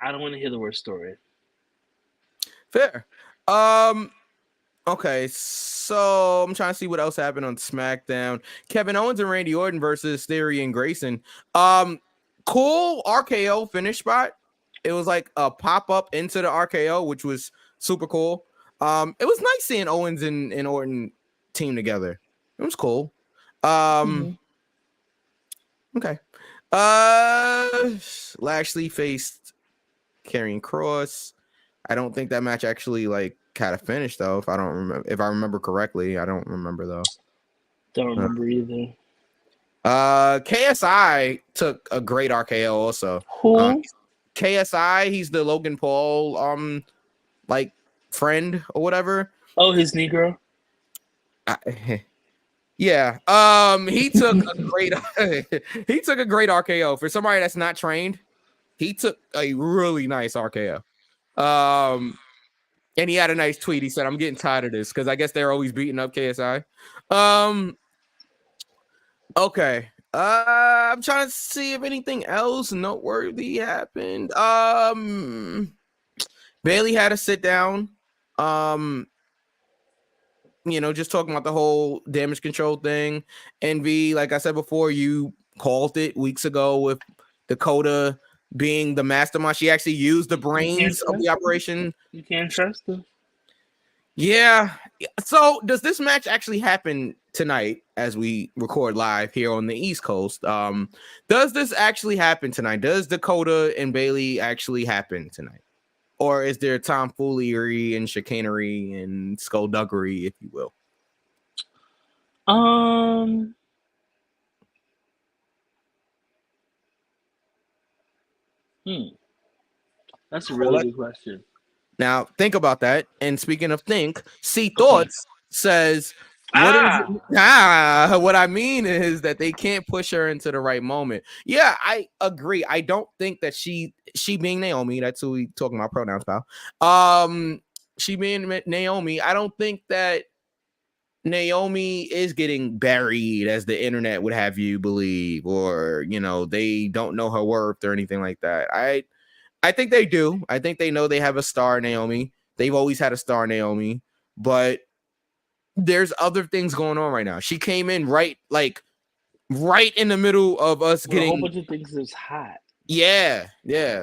don't want to hear the word story. Fair. Okay, so I'm trying to see what else happened on SmackDown. Kevin Owens and Randy Orton versus Theory and Grayson. Cool RKO finish spot. It was like a pop-up into the RKO, which was super cool. It was nice seeing Owens and Orton team together. It was cool. Okay. Lashley faced Karrion Kross. I don't think that match actually like kind of finished though. If I remember correctly, I don't remember though. Don't remember either. KSI took a great RKO also. Who? KSI, he's the Logan Paul like friend or whatever. Oh, his Negro. Yeah. He took a great RKO for somebody that's not trained. He took a really nice RKO. And he had a nice tweet. He said, "I'm getting tired of this," because I guess they're always beating up KSI. Okay. I'm trying to see if anything else noteworthy happened. Bailey had a sit down. Just talking about the whole damage control thing. Envy, like I said before, you called it weeks ago with Dakota being the mastermind. She actually used the brains of the operation. You can't trust her. Yeah. So does this match actually happen tonight as we record live here on the East Coast? Does this actually happen tonight? Does Dakota and Bailey actually happen tonight? Or is there tomfoolery and chicanery and skullduggery, if you will? That's a really good question. Now, think about that. And speaking of think, Thoughts says, what I mean is that they can't push her into the right moment. Yeah, I agree. I don't think that she being Naomi, that's who we talking about pronouns, pal. She being Naomi, I don't think that Naomi is getting buried as the internet would have you believe, or they don't know her worth or anything like that. I think they do. I think they know they have a star Naomi. They've always had a star Naomi, but there's other things going on right now. She came in right in the middle of us getting a whole bunch of things that's hot. Yeah.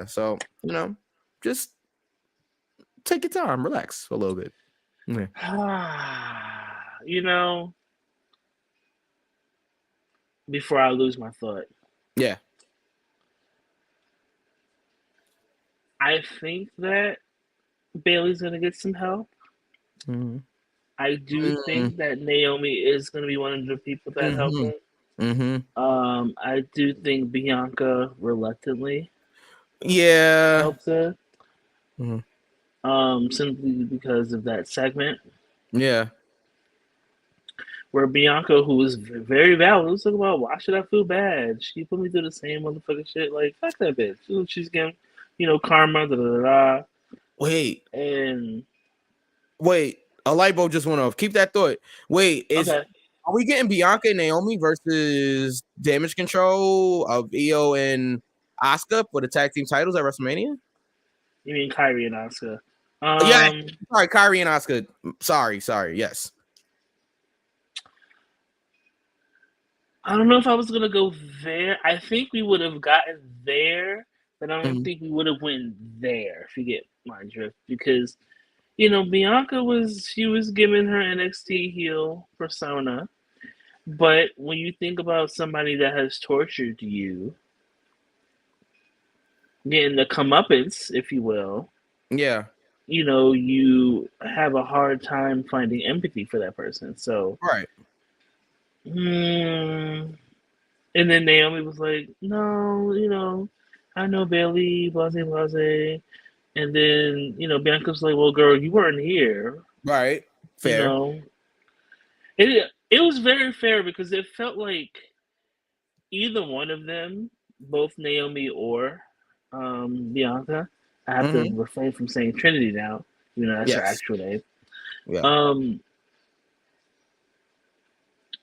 So, just take your time, relax a little bit. Yeah. Before I lose my thought. Yeah. I think that Bailey's going to get some help. Mm-hmm. I do think that Naomi is going to be one of the people that help her. Mm-hmm. I do think Bianca reluctantly helps her. Simply because of that segment. Yeah. Where Bianca, who was very valid, was talking about, why should I feel bad? She put me through the same motherfucking shit. Like, fuck that bitch. She's getting, karma, da-da-da-da. Wait. And... Wait. A light bulb just went off. Keep that thought. Wait. Are we getting Bianca and Naomi versus Damage Control of Io and Asuka for the tag team titles at WrestleMania? You mean Kyrie and Asuka? Yeah, Um, sorry, Kyrie and Asuka. Sorry. Yes. I don't know if I was gonna go there. I think we would have gotten there, but I don't Mhm. think we would have went there. If you get my drift, because Bianca was giving her NXT heel persona, but when you think about somebody that has tortured you, getting the comeuppance, if you will, Yeah. you have a hard time finding empathy for that person. So, Right. and then Naomi was like, "No, I know Bailey, blase blase." And then Bianca's like, "Well, girl, you weren't here." Right. You Fair. know, it was very fair because it felt like either one of them, both Naomi or Bianca. I have to Hmm. refrain from saying Trinity now. That's her Yes. actual name. Yeah. Um,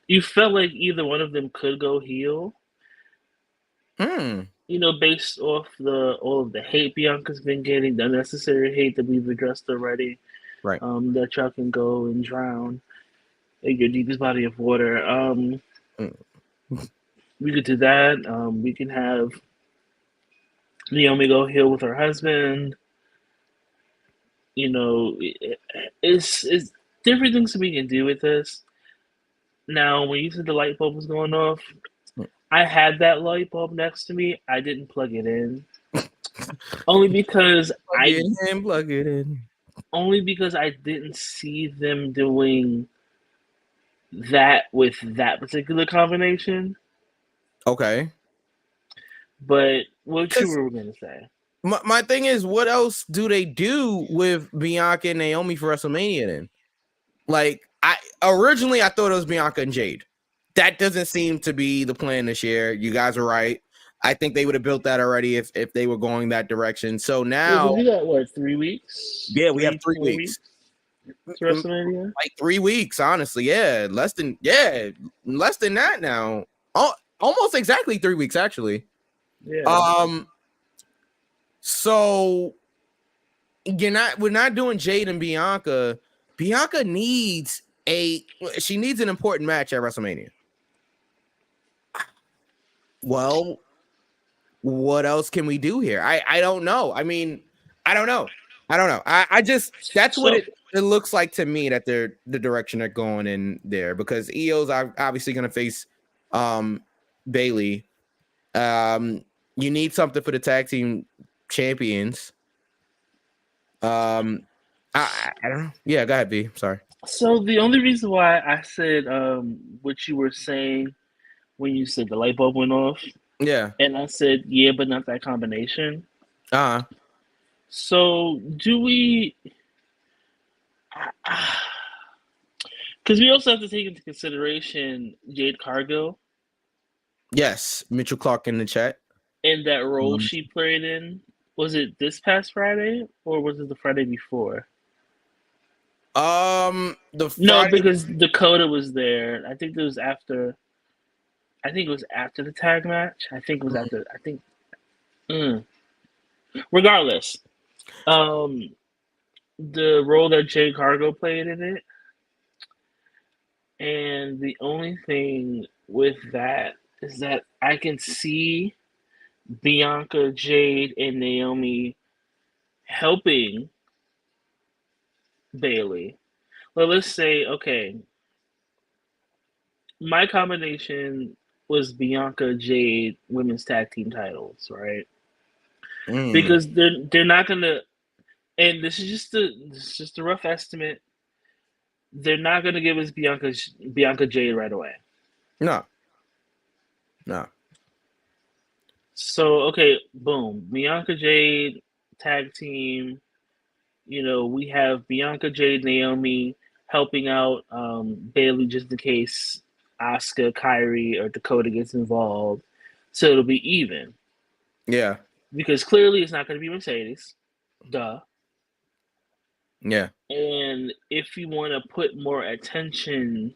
you felt like either one of them could go heel. Hmm. Based off all of the hate Bianca's been getting, the unnecessary hate that we've addressed already. Right. That y'all can go and drown in your deepest body of water. Mm. We could do that. We can have Naomi go heel with her husband. It's different things that we can do with this. Now, when you said the light bulb was going off, I had that light bulb next to me. I didn't plug it in, only because Plug it in. Plug it in. I didn't see them doing that with that particular combination. Okay. But what you Because were gonna say? my thing is, what else do they do with Bianca and Naomi for WrestleMania then? Like, I thought it was Bianca and Jade. That doesn't seem to be the plan this year. You guys are right. I think they would have built that already if they were going that direction. So Yeah, because now, we got what, 3 weeks? yeah, we have 3 4 weeks. weeks to WrestleMania. Like 3 weeks, honestly. Yeah, less than that now. Almost exactly 3 weeks actually. Yeah. So we're not doing Jade and Bianca. Bianca needs an important match at WrestleMania. Well, what else can we do here? I don't know. I mean, I don't know. I just that's what So it looks like to me that they're the direction they're going in there because EO's obviously going to face Bailey. You need something for the tag team champions. I don't know. Yeah, go ahead, B. Sorry. So the only reason why I said what you were saying when you said the light bulb went off, Yeah. and I said yeah, but not that combination. Uh-huh. So do we? Because we also have to take into consideration Jade Cargill Yes, Mitchell Clark in the chat. and that role she played in. Was it this past Friday or was it the Friday before? The No, Friday. because Dakota was there. I think it was after. I think it was after the tag match. I think it was after. I think. Regardless, the role that Jade Cargill played in it, and the only thing with that is that I can see Bianca, Jade, and Naomi helping Bailey. Well, let's say, okay, my combination was Bianca, Jade, women's tag team titles, right? Because they're not gonna, and this is just a rough estimate. They're not gonna give us Bianca Jade right away. No. So okay, boom, Bianca Jade tag team. We have Bianca Jade, Naomi helping out Bailey just in case Asuka, Kyrie, or Dakota gets involved. So it'll be even. Yeah. Because clearly it's not going to be Mercedes. Duh. Yeah. And if you want to put more attention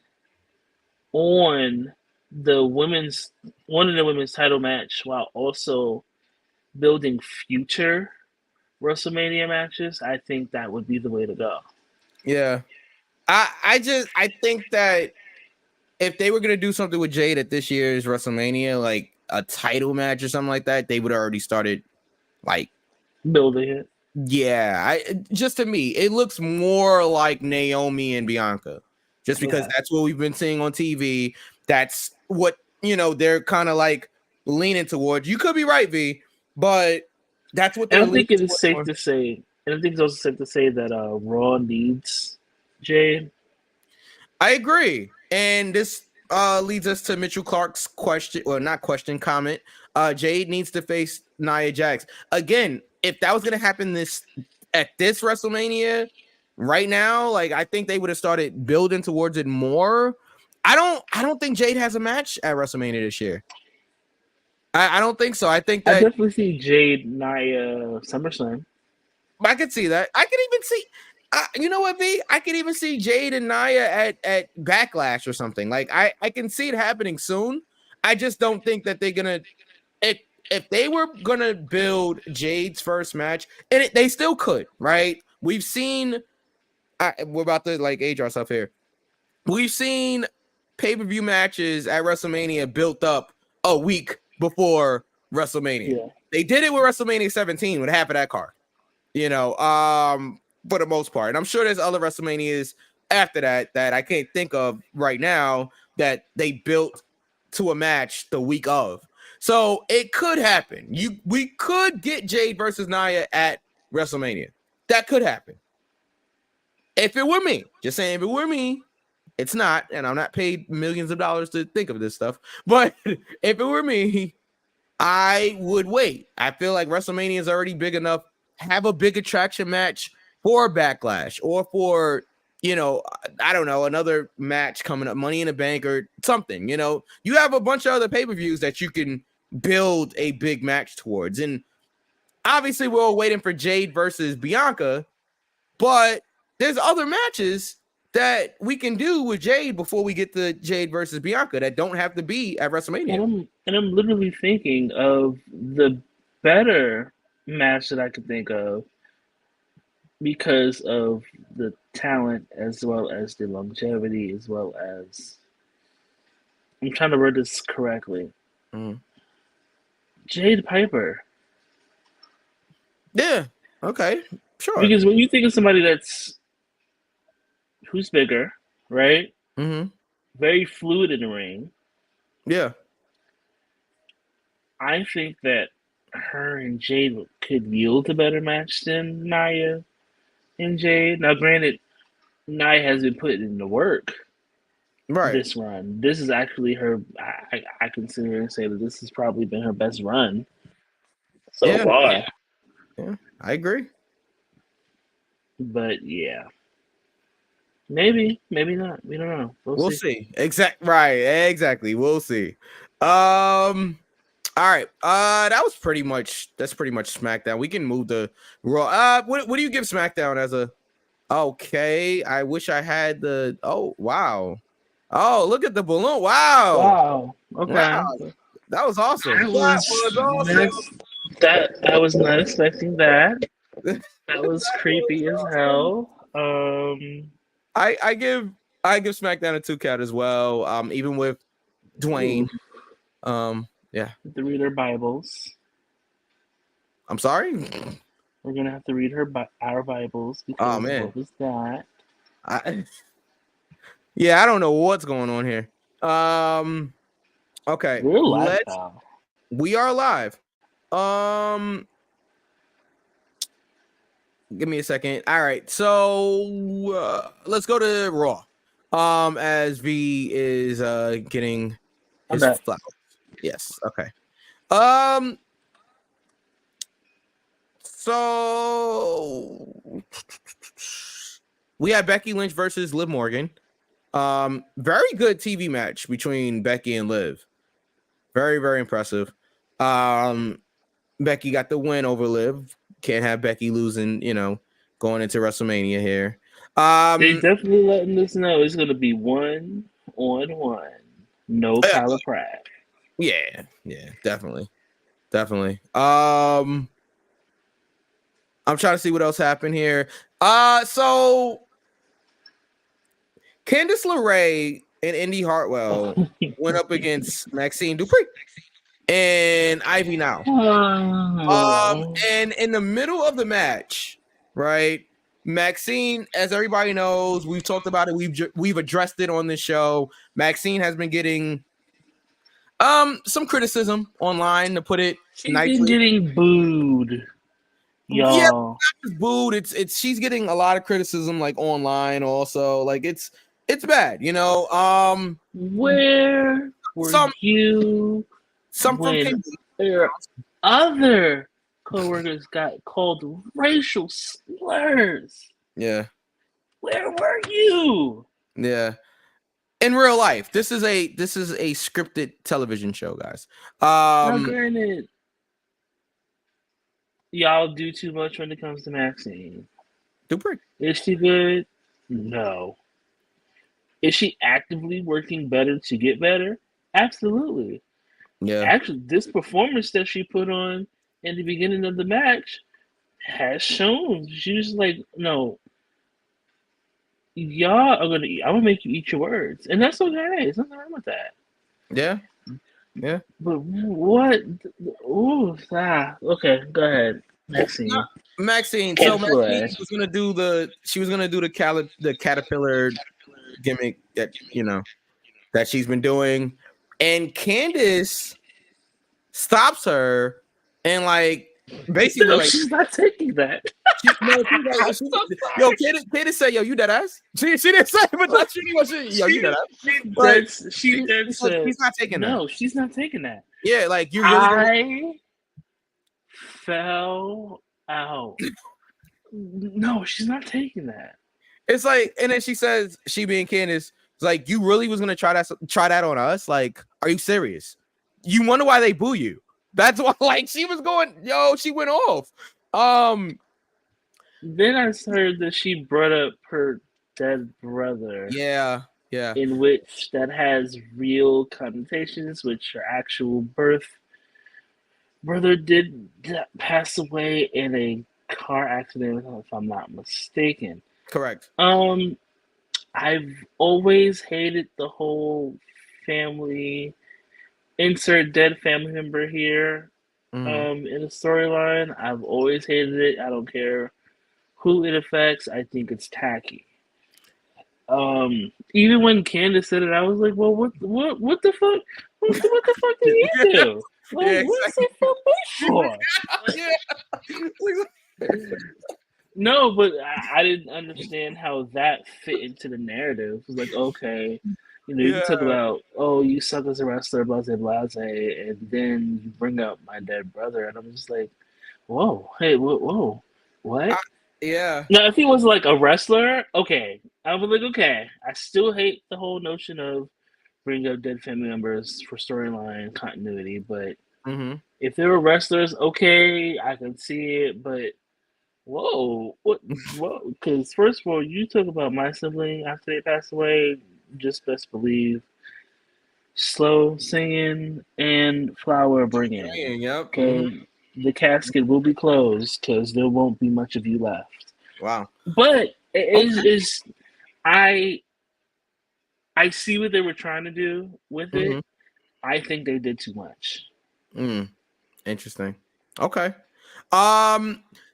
on one of the women's title match while also building future WrestleMania matches, I think that would be the way to go. Yeah. I think that if they were gonna do something with Jade at this year's WrestleMania, like a title match or something like that, they would have already started like Building it. yeah. Just to me, it looks more like Naomi and Bianca, just because Yeah. that's what we've been seeing on TV. That's what they're kind of like leaning towards. You could be right, V, but that's what And they're I think leaning it is safe towards. to say, and I think it's also safe to say that Raw needs Jade. I agree. And this leads us to Mitchell Clark's question, well, not question, comment. Jade needs to face Nia Jax. Again, if that was going to happen at this WrestleMania right now, like I think they would have started building towards it more. I don't think Jade has a match at WrestleMania this year. I don't think so. I think I that definitely see Jade, Nia, SummerSlam. I could see that. I could even see, you know what, V? I could even see Jade and Nia at Backlash or something. Like I can see it happening soon. I just don't think that they're gonna. If they were gonna build Jade's first match, and they still could, right? We've seen. We're about to like age ourselves here. We've seen pay-per-view matches at WrestleMania built up a week before WrestleMania. Yeah. They did it with WrestleMania 17 with half of that card. For the most part. And I'm sure there's other WrestleManias after that I can't think of right now that they built to a match the week of. So it could happen. We could get Jade versus Nia at WrestleMania. That could happen. If it were me, just saying, if it were me, it's not, and I'm not paid millions of dollars to think of this stuff. But if it were me, I would wait. I feel like WrestleMania is already big enough. Have a big attraction match for Backlash or for, I don't know, another match coming up, Money in the Bank or something. You have a bunch of other pay-per-views that you can build a big match towards. And obviously we're all waiting for Jade versus Bianca, but there's other matches that we can do with Jade before we get to Jade versus Bianca that don't have to be at WrestleMania. And I'm literally thinking of the better match that I could think of because of the talent as well as the longevity as well as I'm trying to word this correctly. Jade Piper. Yeah. Okay. Sure. Because when you think of somebody who's bigger, right? Mm-hmm. Very fluid in the ring. Yeah. I think that her and Jade could yield a better match than Nia and Jade. Now, granted, Nia has been putting in the work this run. This is actually her. I consider and say that this has probably been her best run so far. Yeah, I agree. But yeah, maybe not. We don't know. We'll see. Exactly. We'll see. All right. That's pretty much SmackDown. We can move to Raw. What do you give SmackDown as a? Okay, I wish I had the. Oh wow. Oh, look at the balloon! Wow. Okay. Wow. That was awesome. I was not expecting that. That was creepy as hell. I give SmackDown a 2 count as well. Even with Dwayne. Yeah. To read her Bibles. I'm sorry. We're gonna have to read our Bibles because what was that? I don't know what's going on here. Okay. We're live now. We are live. Give me a second. All right. So let's go to Raw. As V is getting his flowers. Yes. Okay. So we had Becky Lynch versus Liv Morgan. Very good TV match between Becky and Liv. Very, very impressive. Becky got the win over Liv. Can't have Becky losing, going into WrestleMania here. They definitely letting us know it's gonna be 1-on-1. No Tyler Pratt. Yeah, definitely. I'm trying to see what else happened here. So Candice LeRae and Indy Hartwell went up against Maxine Dupree and Ivy Now. And in the middle of the match, right? Maxine, as everybody knows, we've talked about it. We've addressed it on this show. Maxine has been getting some criticism online, to put it She's nicely. been getting booed, y'all. Yeah, not just booed. It's she's getting a lot of criticism, like online also. Like it's bad, you know. Where were you some from when King their other coworkers got called racial slurs? Yeah. Where were you? Yeah. In real life, this is a scripted television show, guys. Now, granted, y'all do too much when it comes to Maxine. Dupree. Is she good? No. Is she actively working better to get better? Absolutely. Yeah. Actually, this performance that she put on in the beginning of the match has shown. She was like, no, y'all are gonna I'm gonna make you eat your words. And that's okay. There's nothing wrong with that. Yeah. Yeah. But what ooh, okay, go ahead. Maxine. Maxine. So Maxine was gonna do the caterpillar gimmick that that she's been doing, and Candice stops her and like basically No, like she's not taking that. Candice said, "Yo, you dead ass." She didn't say, but that's yo, you dead ass. She did say she's not taking that. No, she's not taking that. Yeah, like you really. I fell out. No, she's not taking that. It's like, and then she says, she being Candice, it's like, you really was gonna try that on us? Like, are you serious? You wonder why they boo you? That's why, like, she was going, she went off. Then I heard that she brought up her dead brother. Yeah. In which that has real connotations, which her actual brother did pass away in a car accident, if I'm not mistaken. Correct. I've always hated the whole family insert dead family member here in a storyline. I've always hated it. I don't care who it affects. I think it's tacky. Even when Candice said it, I was like, well, what the fuck? What the fuck did you do? Like, Yeah, what's it for? No, but I didn't understand how that fit into the narrative. It was like, okay, you can talk about, you suck as a wrestler, blase, blase, and then you bring up my dead brother, and I'm just like, whoa, hey, whoa, what? Yeah. Now, if he was like a wrestler, okay, I was like, okay, I still hate the whole notion of bringing up dead family members for storyline continuity, but if they were wrestlers, okay, I can see it, but whoa, because first of all, you talk about my sibling after they passed away, just best believe slow singing and flower bringing. Yep. Okay, the casket will be closed because there won't be much of you left. Wow. But I see what they were trying to do with it. I think they did too much. Interesting. Okay.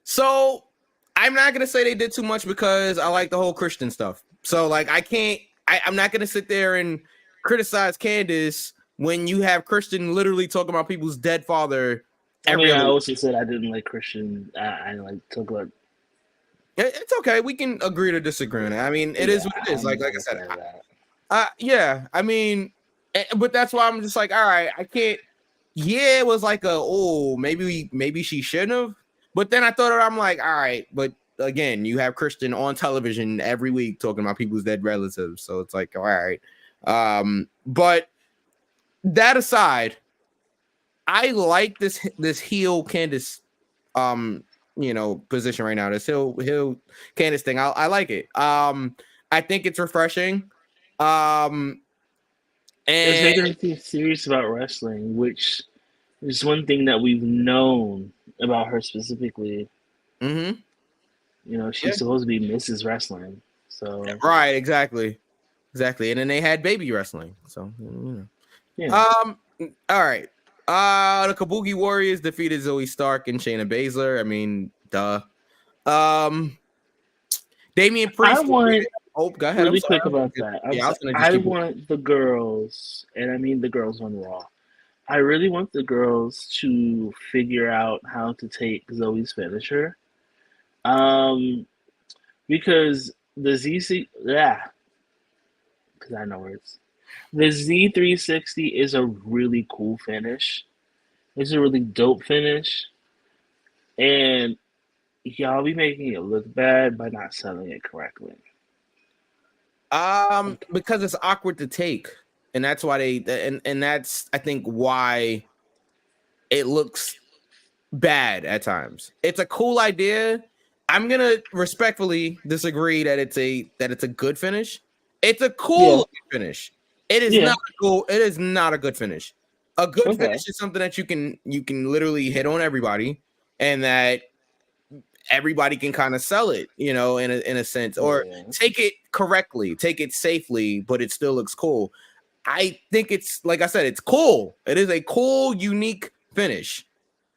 So I'm not gonna say they did too much because I like the whole Christian stuff. So like I'm not gonna sit there and criticize Candice when you have Christian literally talking about people's dead father. I also said I didn't like Christian. I like talk about. It's okay. We can agree to disagree on it. I mean, it is what it is. Like I said, yeah. I mean, but that's why I'm just like, all right, I can't. Yeah, it was like maybe she shouldn't have. But then I thought I'm like, all right, but again, you have Christian on television every week talking about people's dead relatives, so it's like, all right. But that aside, I like this heel Candice, position right now. This heel Candice thing, I like it. I think it's refreshing. And it's making me feel serious about wrestling, which is one thing that we've known about her specifically Mm-hmm. You know, she's Yeah. supposed to be Mrs. Wrestling. So Right, exactly. And then they had baby wrestling. So yeah. all right. The Kabuki Warriors defeated Zoe Stark and Shayna Baszler. I mean, duh. Um Damian I Priest want defeated. Oh, go ahead. I'm really sorry. quick about that. Yeah, I was gonna just I keep it. want the girls, and I mean the girls on Raw. I really want the girls to figure out how to take Zoe's finisher. Um, because the ZC, yeah, because I know words. The Z360 is a really cool finish. It's a really dope finish, and y'all be making it look bad by not selling it correctly. Because it's awkward to take, and that's why and that's I think why it looks bad at times. It's a cool idea. I'm gonna respectfully disagree that it's a good finish. It's a cool Yeah, finish. It is yeah, not cool. It is not a good finish. A good okay, finish is something that you can literally hit on everybody, and that everybody can kind of sell it, in a sense, or yeah. take it correctly, take it safely, but it still looks cool. I think it's like I said, it's cool. It is a cool, unique finish.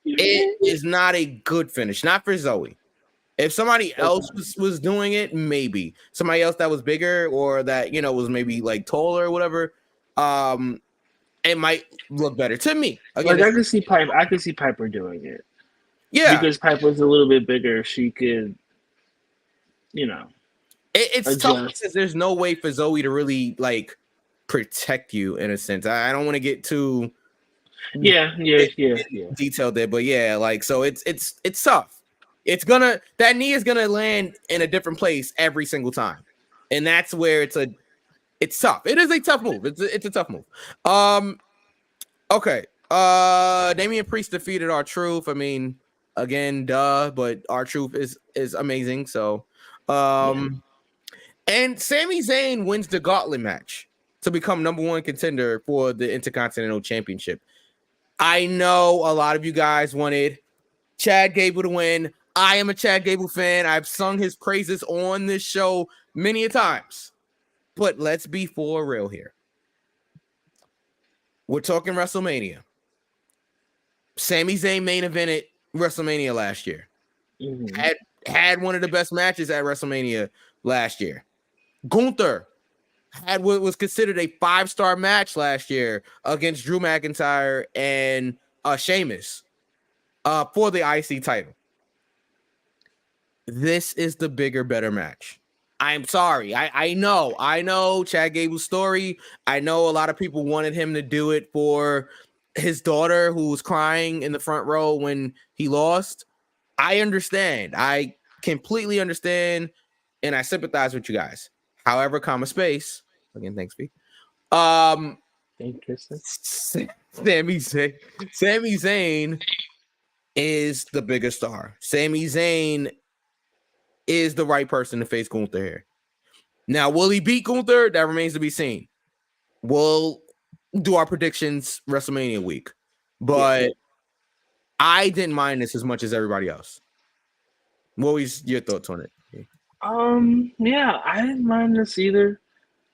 It is not a good finish, not for Zoe. If somebody else was doing it, maybe somebody else that was bigger or that was maybe like taller or whatever, it might look better to me. Again, Like I could see Piper doing it yeah, because Piper's a little bit bigger. She could, you know, it's tough adjust. because there's no way for Zoe to really like protect you in a sense. I don't want to get too Yeah. detailed there, but yeah, like so it's tough. That knee is gonna land in a different place every single time, and that's where it's tough. It is a tough move. It's a tough move. Okay. Damian Priest defeated R-Truth. I mean, again, duh, but R-Truth is amazing. So, and Sami Zayn wins the Gauntlet match to become number one contender for the Intercontinental Championship. I know a lot of you guys wanted Chad Gable to win. I am a Chad Gable fan. I've sung his praises on this show many a times. But let's be for real here. We're talking WrestleMania. Sami Zayn main evented WrestleMania last year. Mm-hmm. Had one of the best matches at WrestleMania last year. Gunther had what was considered a 5-star match last year against Drew McIntyre and Sheamus for the IC title. This is the bigger, better match. I'm sorry. I know Chad Gable's story. I know a lot of people wanted him to do it for his daughter who was crying in the front row when he lost. I understand. I completely understand, and I sympathize with you guys. However, space. Again, thanks, V. Interesting. Sami Zayn is the biggest star. Sami Zayn is the right person to face Gunther here. Now, will he beat Gunther? That remains to be seen. We'll do our predictions WrestleMania week. But I didn't mind this as much as everybody else. What was your thoughts on it? Yeah, I didn't mind this either.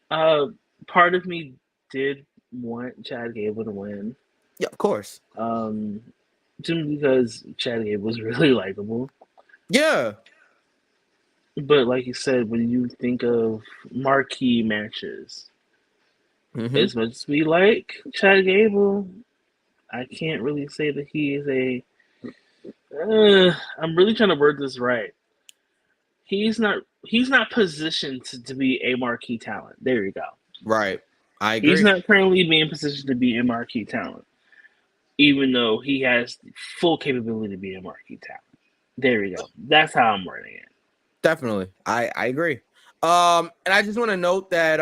Part of me did want Chad Gable to win. Yeah, of course. Just because Chad Gable was really likable. Yeah. But like you said, when you think of marquee matches, as much as we like Chad Gable, I can't really say that he is a. I'm really trying to word this right. He's not positioned to be a marquee talent. There you go. Right. I agree. He's not currently being positioned to be a marquee talent, even though he has full capability to be a marquee talent. There you go. That's how I'm wording it. Definitely. I agree. And I just want to note that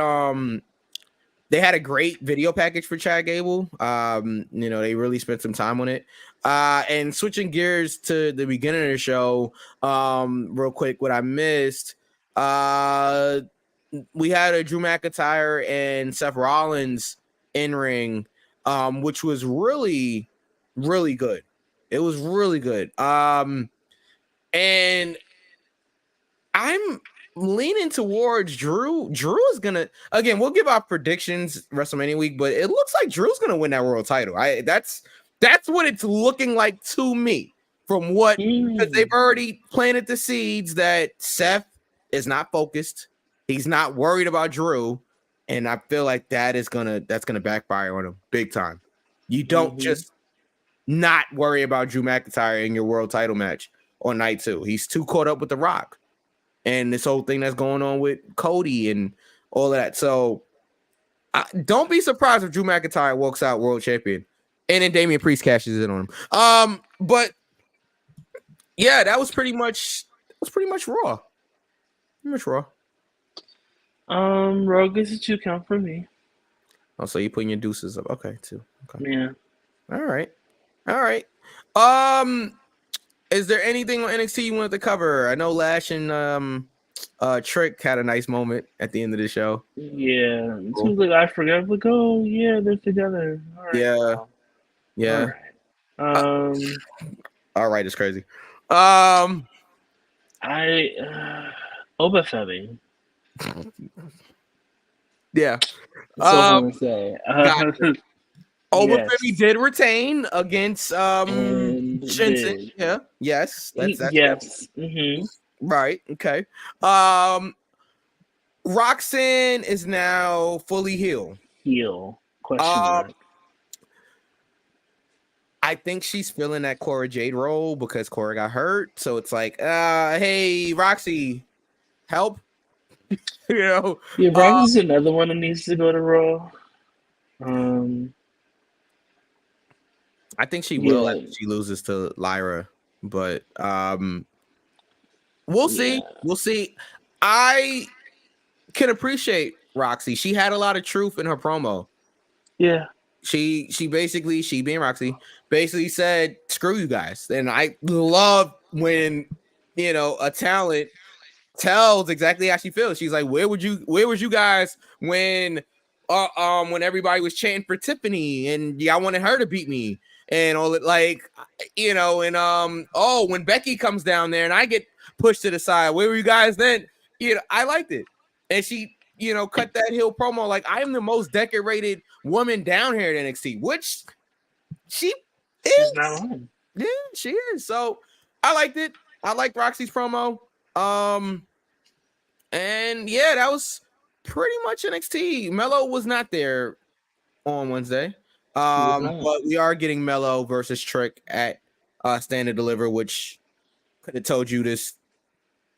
they had a great video package for Chad Gable. They really spent some time on it. And switching gears to the beginning of the show, real quick, what I missed. We had a Drew McIntyre and Seth Rollins in ring, which was really, really good. It was really good. And I'm leaning towards Drew. Drew is gonna again. We'll give our predictions WrestleMania week, but it looks like Drew's gonna win that world title. That's what it's looking like to me from what because they've already planted the seeds that Seth is not focused. He's not worried about Drew, and I feel like that's gonna backfire on him big time. You don't just not worry about Drew McIntyre in your world title match on night 2. He's too caught up with The Rock and this whole thing that's going on with Cody and all of that. So don't be surprised if Drew McIntyre walks out world champion and then Damian Priest cashes in on him. But yeah, that was pretty much Raw. Pretty much Raw. Raw gets a 2 count for me. Oh, so you're putting your deuces up. Okay, 2. Okay. Yeah. All right. Is there anything on NXT you wanted to cover? I know Lash and Trick had a nice moment at the end of the show. Yeah. It seems like I forgot. Like, oh yeah, they're together. All right, yeah. All right. All right, it's crazy. Obafemi. Yeah. That's all I'm gonna say. Obafemi did retain against Jensen. Yeah. Yes. That's yes. Right. Okay. Roxanne is now fully healed. Question mark. I think she's feeling that Cora Jade role because Cora got hurt. So it's like, hey, Roxy, help. Yeah, Roxy's another one that needs to go to Raw. I think she will after she loses to Lyra, but we'll see. We'll see. I can appreciate Roxy. She had a lot of truth in her promo. Yeah. She being Roxy basically said, screw you guys. And I love when a talent tells exactly how she feels. She's like, where was you guys when everybody was chanting for Tiffany and I wanted her to beat me and all it when Becky comes down there and I get pushed to the side, where were you guys then? I liked it. And she cut that heel promo like, I am the most decorated woman down here at NXT, which she's not lying. Yeah, she is. So I liked it. I liked Roxy's promo. And yeah, that was pretty much NXT. Melo was not there on Wednesday. But we are getting Melo versus Trick at Stand and Deliver, which could have told you this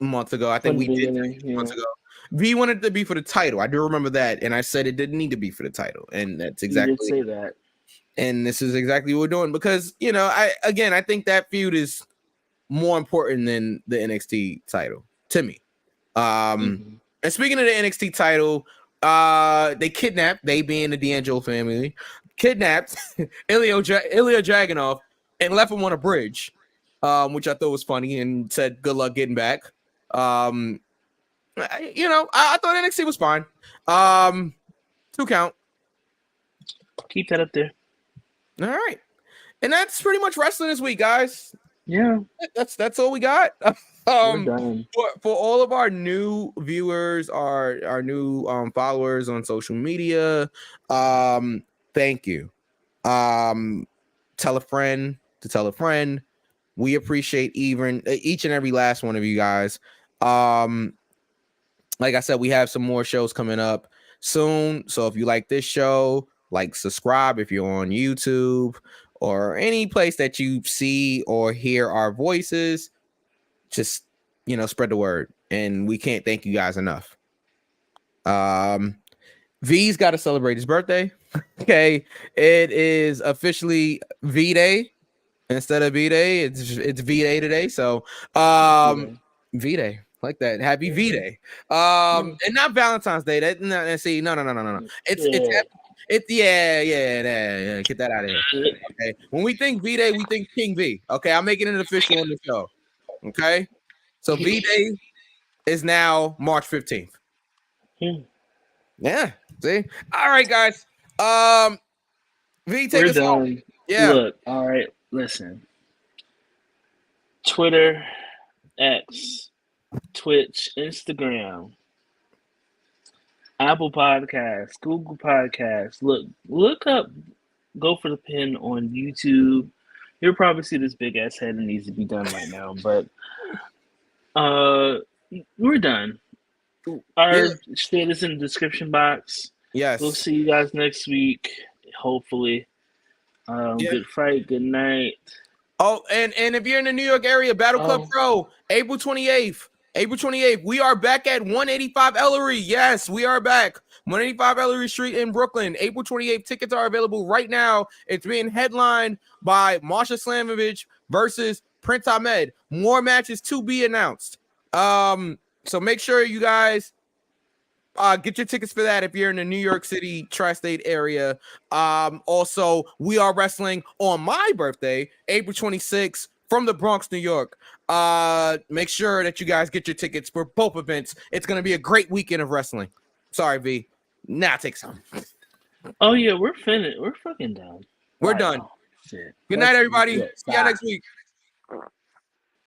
a month ago. I think we did months ago. V wanted to be for the title. I do remember that, and I said it didn't need to be for the title, and that's exactly. You did say that. And this is exactly what we're doing because I think that feud is more important than the NXT title to me. And speaking of the NXT title, they being the D'Angelo family, kidnapped Ilya Dragunov and left him on a bridge, which I thought was funny and said, good luck getting back. I thought NXT was fine. 2 count. Keep that up there. All right. And that's pretty much wrestling this week, guys. Yeah. That's all we got. We're done. For all of our new viewers, our new followers on social media, thank you. Tell a friend to tell a friend. We appreciate each and every last one of you guys. Like I said, we have some more shows coming up soon. So if you like this show, subscribe if you're on YouTube or any place that you see or hear our voices. Just, spread the word. And we can't thank you guys enough. V's got to celebrate his birthday. Okay. It is officially V-Day instead of B-Day. It's V-Day today. So, V-Day. Like that. Happy V-Day. And not Valentine's Day. No. It's get that out of here. Okay. When we think V-Day, we think King V. Okay, I'm making it official on the show. Okay. So V-Day is now March 15th. Yeah. See? All right, guys. V, take us home. Yeah. Look, all right, listen. Twitter, X, Twitch, Instagram, Apple Podcasts, Google Podcasts. Look up Go for the Pin on YouTube. You'll probably see this big ass head that needs to be done right now, but we're done. Our shit is in the description box. Yes. We'll see you guys next week, hopefully. Good fight, good night. Oh, and if you're in the New York area, Battle Club Pro, April 28th. April 28th, we are back at 185 Ellery. Yes, we are back. 185 Ellery Street in Brooklyn. April 28th. Tickets are available right now. It's being headlined by Marsha Slamovich versus Prince Ahmed. More matches to be announced. So make sure you guys get your tickets for that if you're in the New York City tri-state area. Also, we are wrestling on my birthday, April 26th, from the Bronx, New York. Make sure that you guys get your tickets for both events. It's going to be a great weekend of wrestling. Sorry, V. Now take some. Oh yeah, we're finished. We're fucking done. We're done. Good night, everybody. See you next week.